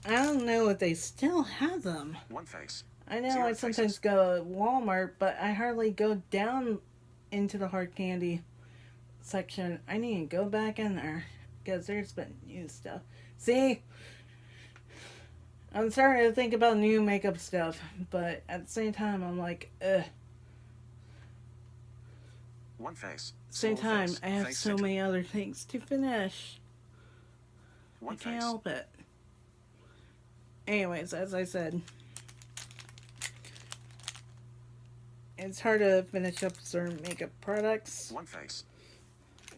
I don't know if they still have them. One face. I know Zero I sometimes faces. go to Walmart, but I hardly go down into the hard candy section. I need to go back in there because there's been new stuff. See? I'm starting to think about new makeup stuff, but at the same time, I'm like, ugh. One face. Same Small time, face. I have Face so centered. many other things to finish. One I can't face. help it. Anyways, as I said, it's hard to finish up certain makeup products One face.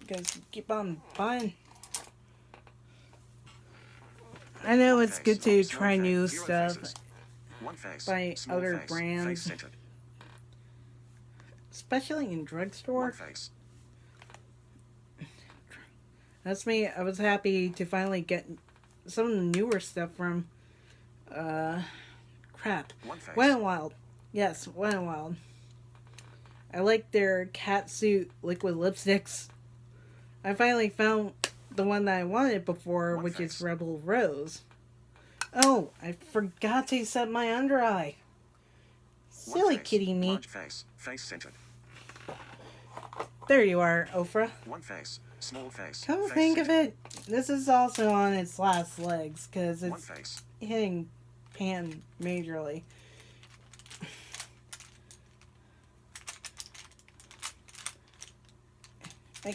because you keep on buying. I know One it's face. good to Small try face. new Zero stuff, faces. One face. by Small other face. brands. Face centered. especially in drugstore. One face. That's me. I was happy to finally get some of the newer stuff from, crap. One face. Wet n Wild. Yes, Wet n Wild. I like their catsuit liquid lipsticks. I finally found the one that I wanted before, One which face. is Rebel Rose. Oh, I forgot to set my under eye. One Silly face. kitty me. Large face. Face centered. There you are, Ofra. One face. Small face. Come Face think of centered. it, this is also on its last legs, because One it's face. hitting pan majorly.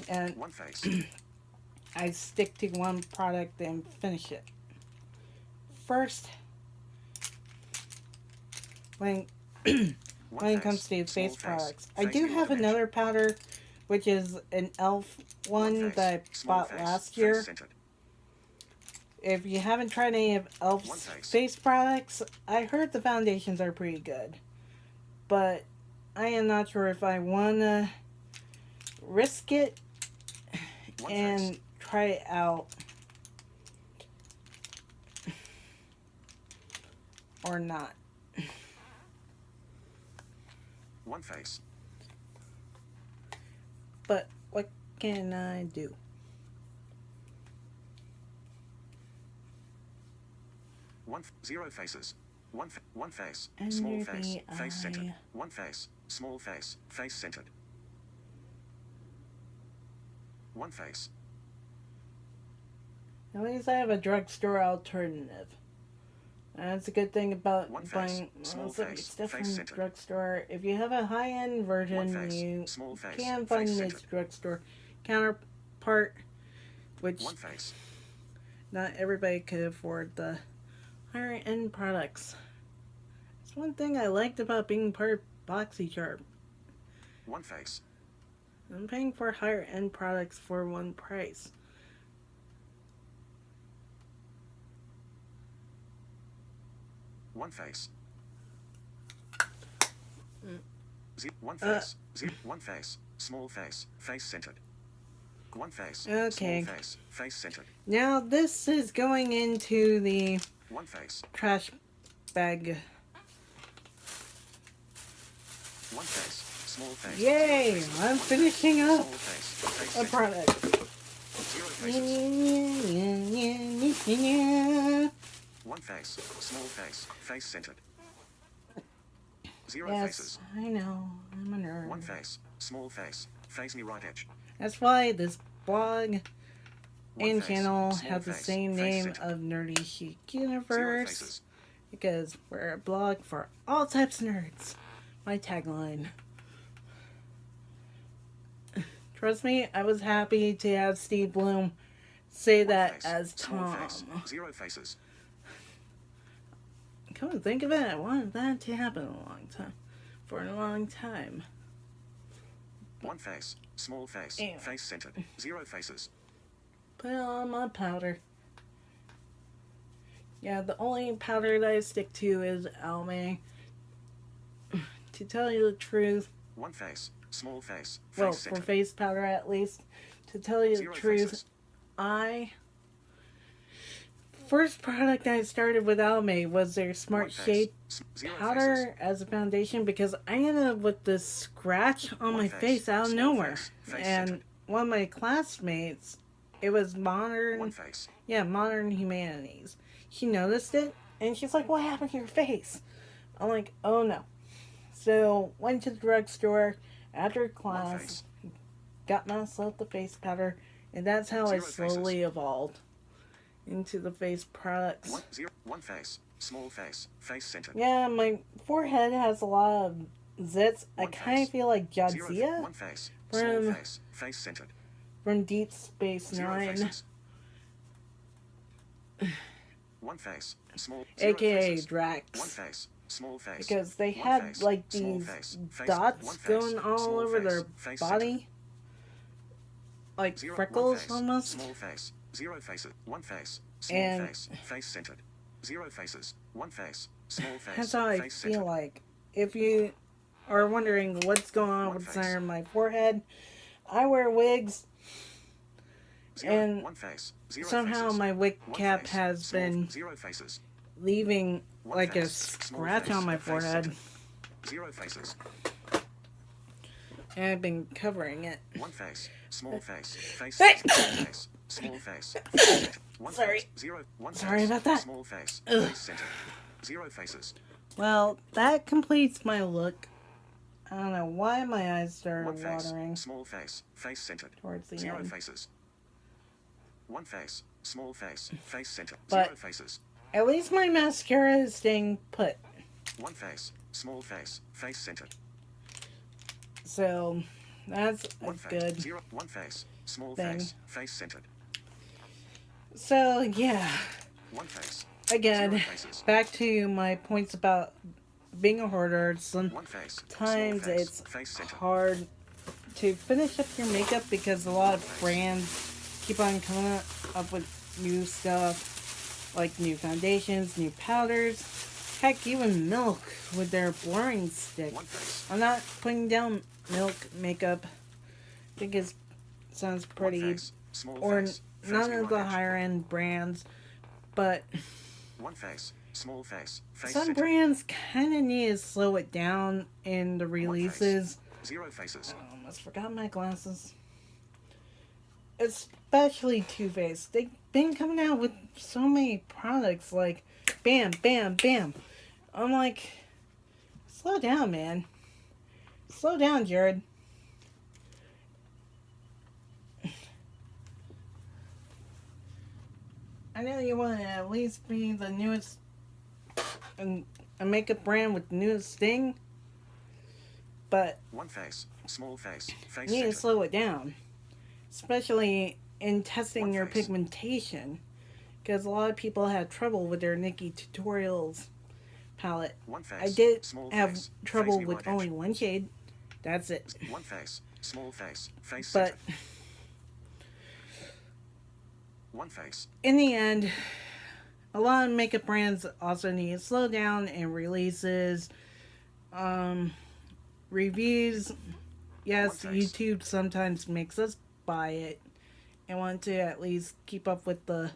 And One face. I stick to one product and finish it. First, when One when it face. comes to Small face products, I Face do view have image. another powder, which is an e.l.f. one face. that I Small bought face. last Face year. centered. If you haven't tried any of One e.l.f.'s face. face products, I heard the foundations are pretty good. But I am not sure if I want to risk it One and face. try it out or not. One face. But what can I do? Zero faces. One face. Under Small face. the Face centered. eye. One face. Small face. Face centered. One face. At least I have a drugstore alternative. That's a good thing about One face, buying small face, stuff face from centered. drugstore. If you have a high-end version, One face, you small face, can face find its centered. drugstore counterpart, which One face. not everybody could afford the higher-end products. It's one thing I liked about being part of BoxyCharm. One face. I'm paying for higher-end products for one price. One face. One face. One face. Small face. Face centered. One face. Okay. Small face. Face centered. Now this is going into the One face. trash bag. One face. Small face. Yay! Zero faces. I'm One finishing face. up Small face. Face a centered. product. Zero faces. One face. Small face. Face centered. Zero Yes, faces. I know. I'm a nerd. One face. Small face. Face near right edge. That's why this blog One and face. channel Small have the face. same Face name centered. of Nerdy Chic Zero Universe. faces. Because we're a blog for all types of nerds. My tagline. Trust me, I was happy to have Steve Bloom say One that face. as Small Tom. face. Zero faces. Come to think of it, I wanted that to happen for a long time. One face. Small face. Ew. Face centered. Zero faces. Put on my powder. Yeah, the only powder that I stick to is Almay. To tell you the truth, One face. Small face. Face well, for centered. face powder at least, to tell you Zero the truth, faces. first product I started with Almay was their Smart One face. Shade Zero powder faces. as a foundation because I ended up with this scratch on One my face. face out of Small nowhere. face. Face And centered. one of my classmates, it was One Modern face. Humanities. She noticed it and she's like, "What happened to your face?" I'm like, "Oh no." So went to the drugstore after One class, face. got myself the face powder, and that's how I Zero slowly evolved into the face products. One face. Small face. Face centered. Yeah, my forehead has a lot of zits. I One kind of face. feel like Zero. Jadzia One face. Small from face. Face centered. from Deep Space Zero Nine, faces. One face. Small. Zero aka faces. One Drax, face. Small face. because they One had face. like Small these face. Face. dots One face. going all Small over face. their Face body, like Zero. One freckles face. almost. Small face. Zero faces. One face. Small And face. Face centered. Zero faces. One face. Small face. that's how I face feel centered. like. If you are wondering what's going on One with the face. center of my forehead, I wear wigs, Zero. and One face. Zero somehow faces. my wig One cap face. has Small. been Zero faces. leaving One like a face. Small scratch face. on my Face forehead, centered. Zero faces. and I've been covering it. One face. Small face. Face. Hey! Small face. Small face. Face centered. One Sorry. face. Zero. One Sorry face. about that. Small face. Ugh. Face centered. Zero faces. Well, that completes my look. I don't know why my eyes started One face. watering Small face. Face centered. towards the Zero end. faces. One face. Small face. Face centered. But- Zero faces. At least my mascara is staying put. One face. Small face. Face centered. So, that's a One face. good. Zero. One face. Small thing. face. Face centered. So, yeah. One face. Again, Zero faces. back to my points about being a hoarder. Sometimes One face. Small face. it's Face centered. hard to finish up your makeup because a lot of brands keep on coming up with new stuff, like new foundations, new powders, heck, even Milk with their blurring stick. One face. I'm not putting down Milk makeup. I think it sounds One pretty, face. Small or face. Face none near of the right edge. higher end brands, but One face. Small face. Face some centered. brands kind of need to slow it down in the releases. Zero faces. I almost forgot my glasses. Especially Too Faced. They've been coming out with so many products like bam, bam, bam. I'm like, slow down, man. Slow down, Jared. I know you want to at least be the newest and a makeup brand with the newest thing, but One face. Small face. you Face need to center. slow it down, especially in testing One your face. pigmentation, because a lot of people had trouble with their Nikki Tutorials palette. One I face. did Small have face. Face trouble me with right only edge. one shade. That's it. One face. Small face. Face But center. One face. in the end, a lot of makeup brands also need to slow down in releases, um, reviews. Yes, One face. YouTube sometimes makes us buy it and want to at least keep up with the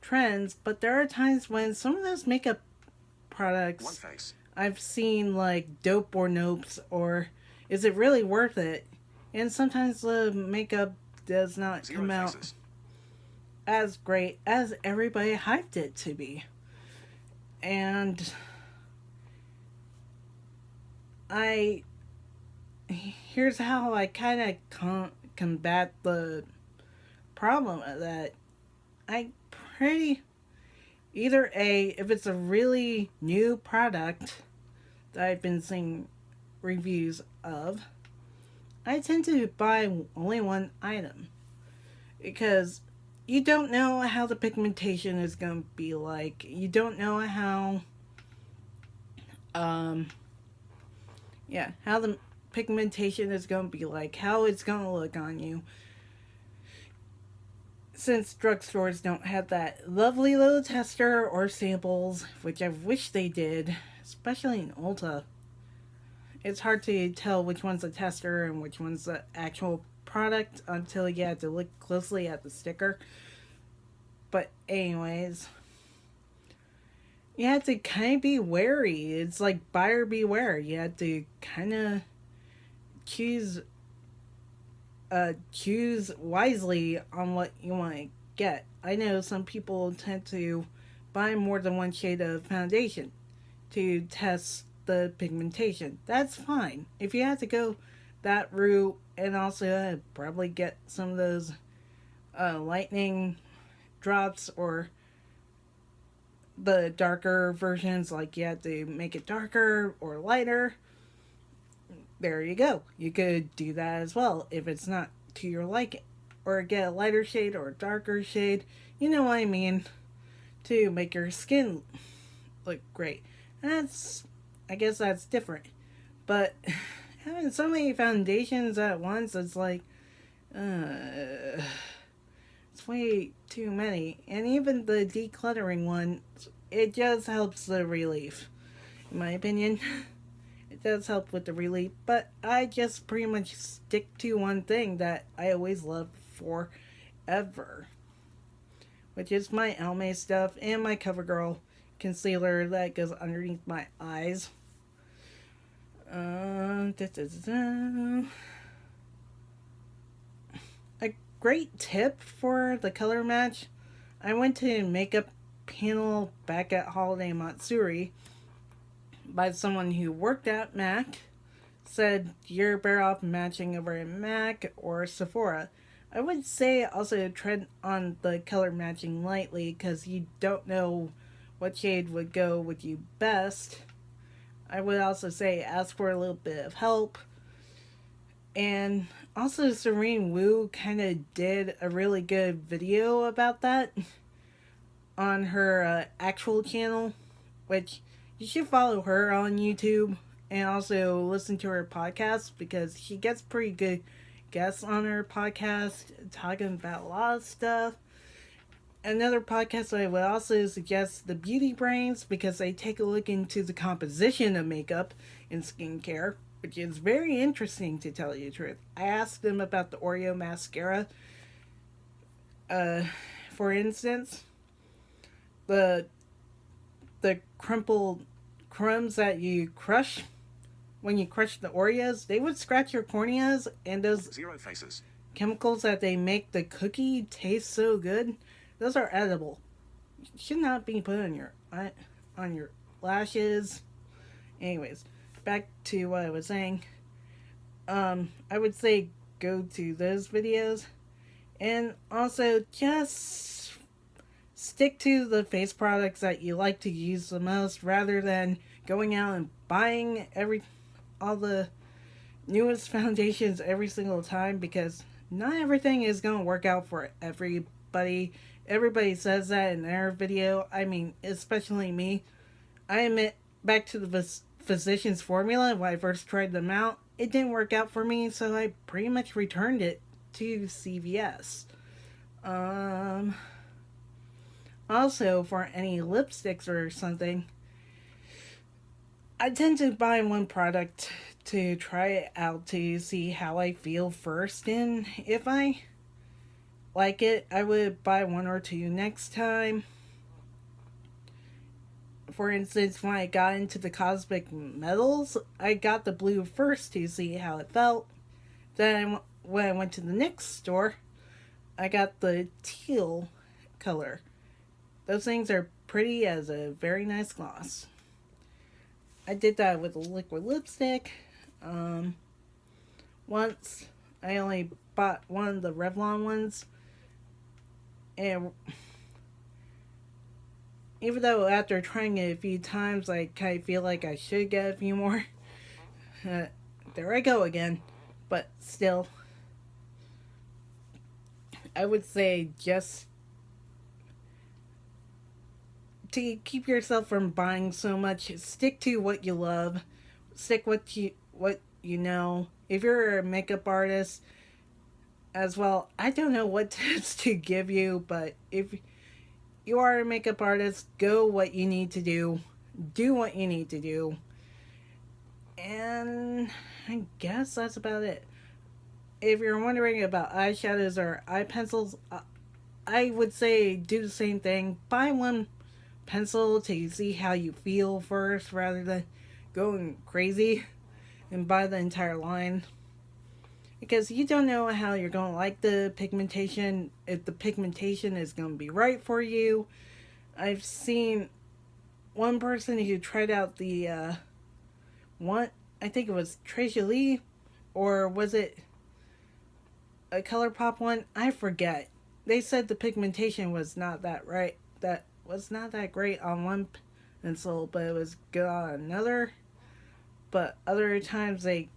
trends, but there are times when some of those makeup One products face. I've seen like dope or nopes or is it really worth it? And sometimes the makeup does not Zero come out faces. as great as everybody hyped it to be. And I here's how I kind of combat the problem of that. I pretty either a if it's a really new product that I've been seeing reviews of, I tend to buy only one item because you don't know how the pigmentation is going to be like. You don't know how um how the pigmentation is going to be like, how it's going to look on you. Since drugstores don't have that lovely little tester or samples, which I wish they did, especially in Ulta, it's hard to tell which one's a tester and which one's the actual product until you have to look closely at the sticker. But, anyways, you have to kind of be wary. It's like buyer beware. You have to kind of choose choose wisely on what you want to get. I know some people tend to buy more than one shade of foundation to test the pigmentation. That's fine. If you have to go that route and also probably get some of those lightning drops or the darker versions, like you have to make it darker or lighter, there you go. You could do that as well if it's not to your liking. Or get a lighter shade or a darker shade. You know what I mean. To make your skin look great. I guess that's different. But having so many foundations at once, it's like, it's way too many. And even the decluttering one, it just helps the relief, in my opinion. It does help with the relief, but I just pretty much stick to one thing that I always loved forever, which is my Almay stuff and my CoverGirl concealer that goes underneath my eyes. A great tip for the color match. I went to a makeup panel back at Holiday Matsuri by someone who worked at MAC. Said you're better off matching over at MAC or Sephora. I would say also tread on the color matching lightly because you don't know what shade would go with you best. I would also say ask for a little bit of help. And also, Serene Wu kind of did a really good video about that on her actual channel, which you should follow her on YouTube and also listen to her podcast because she gets pretty good guests on her podcast talking about a lot of stuff. Another podcast I would also suggest, The Beauty Brains, because they take a look into the composition of makeup and skincare, which is very interesting to tell you the truth. I asked them about the Oreo mascara. For instance, the crumpled crumbs that you crush when you crush the Oreos, they would scratch your corneas, and those Zero faces. chemicals that they make the cookie taste so good, those are edible. Should not be put on your lashes. Anyways, back to what I was saying. I would say go to those videos, and also just stick to the face products that you like to use the most, rather than going out and buying all the newest foundations every single time, because not everything is going to work out for everybody. Everybody says that in their video. I mean, especially me. I admit, back to the physician's formula, when I first tried them out, it didn't work out for me, so I pretty much returned it to CVS. Also, for any lipsticks or something, I tend to buy one product to try it out to see how I feel first, and if I like it, I would buy one or two next time. For instance, when I got into the cosmic metals, I got the blue first to see how it felt. Then, when I went to the next store, I got the teal color. Those things are pretty as a very nice gloss. I did that with a liquid lipstick. Once, I only bought one of the Revlon ones. And even though after trying it a few times, I kind of feel like I should get a few more. There I go again. But still, I would say just to keep yourself from buying so much, stick to what you love. Stick what you know. If you're a makeup artist as well, I don't know what tips to give you, but if you are a makeup artist, go what you need to do. Do what you need to do. And I guess that's about it. If you're wondering about eyeshadows or eye pencils, I would say do the same thing. Buy one pencil to see how you feel first, rather than going crazy and buy the entire line, because you don't know how you're going to like the pigmentation, if the pigmentation is going to be right for you. I've seen one person who tried out the one, I think it was Treasury, or was it a ColourPop one? I forget. They said the pigmentation was not that right. That was not that great on one pencil, but it was good on another. But other times they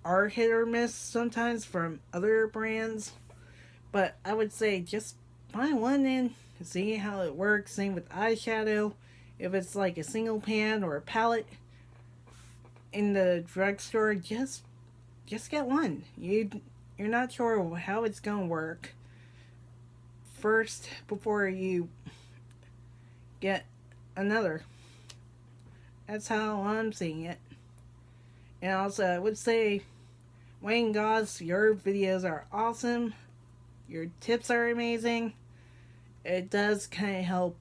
are hit or miss sometimes from other brands. But I would say just buy one and see how it works. Same with eyeshadow. If it's like a single pan or a palette in the drugstore, just get one. You're not sure how it's gonna work first before you get another. That's how I'm seeing it. And also, I would say, Wayne Goss, your videos are awesome. Your tips are amazing. It does kind of help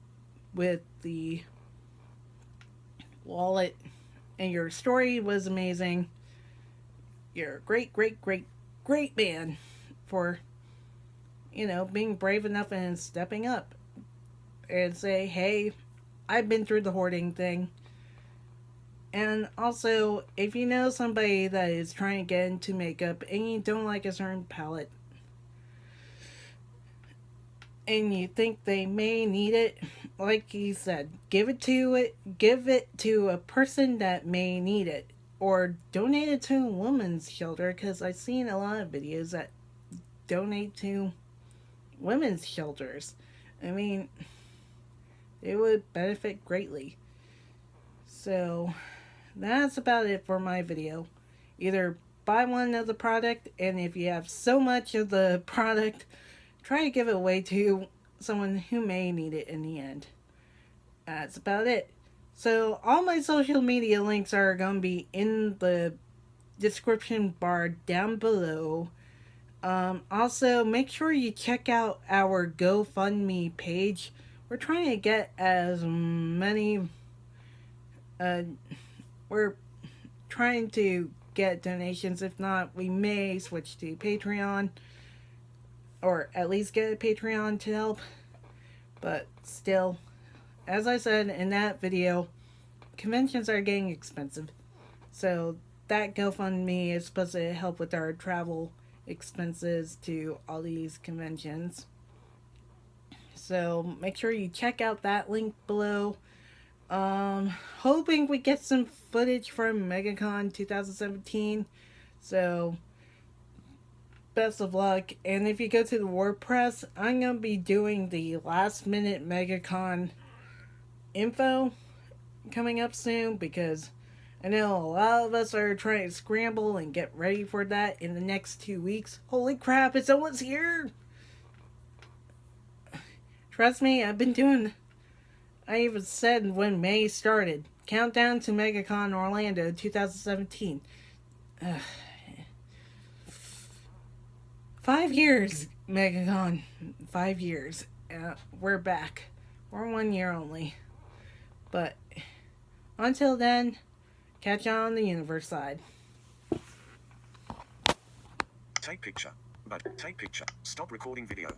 with the wallet. And your story was amazing. You're a great man for, being brave enough and stepping up. And say, hey, I've been through the hoarding thing. And also, if you know somebody that is trying to get into makeup and you don't like a certain palette, and you think they may need it, like he said, give it to a person that may need it, or donate it to a women's shelter, because I've seen a lot of videos that donate to women's shelters. I mean, it would benefit greatly. So that's about it for my video. Either buy one of the product, and if you have so much of the product, try to give it away to someone who may need it in the end. That's about it. So all my social media links are going to be in the description bar down below. Also, make sure you check out our GoFundMe page. We're trying to get as many... we're trying to get donations. If not, we may switch to Patreon, or at least get a Patreon to help. But still, as I said in that video, conventions are getting expensive. So that GoFundMe is supposed to help with our travel expenses to all these conventions. So make sure you check out that link below. Hoping we get some footage from MegaCon 2017. So best of luck. And if you go to the WordPress, I'm gonna be doing the last minute MegaCon info coming up soon, because I know a lot of us are trying to scramble and get ready for that in the next 2 weeks. Holy crap, it's almost here! Trust me, I've been doing. I even said when May started. Countdown to MegaCon Orlando 2017. 5 years, MegaCon. 5 years. We're back. We're 1 year only. But until then, catch on the universe side. Take picture. But take picture. Stop recording video.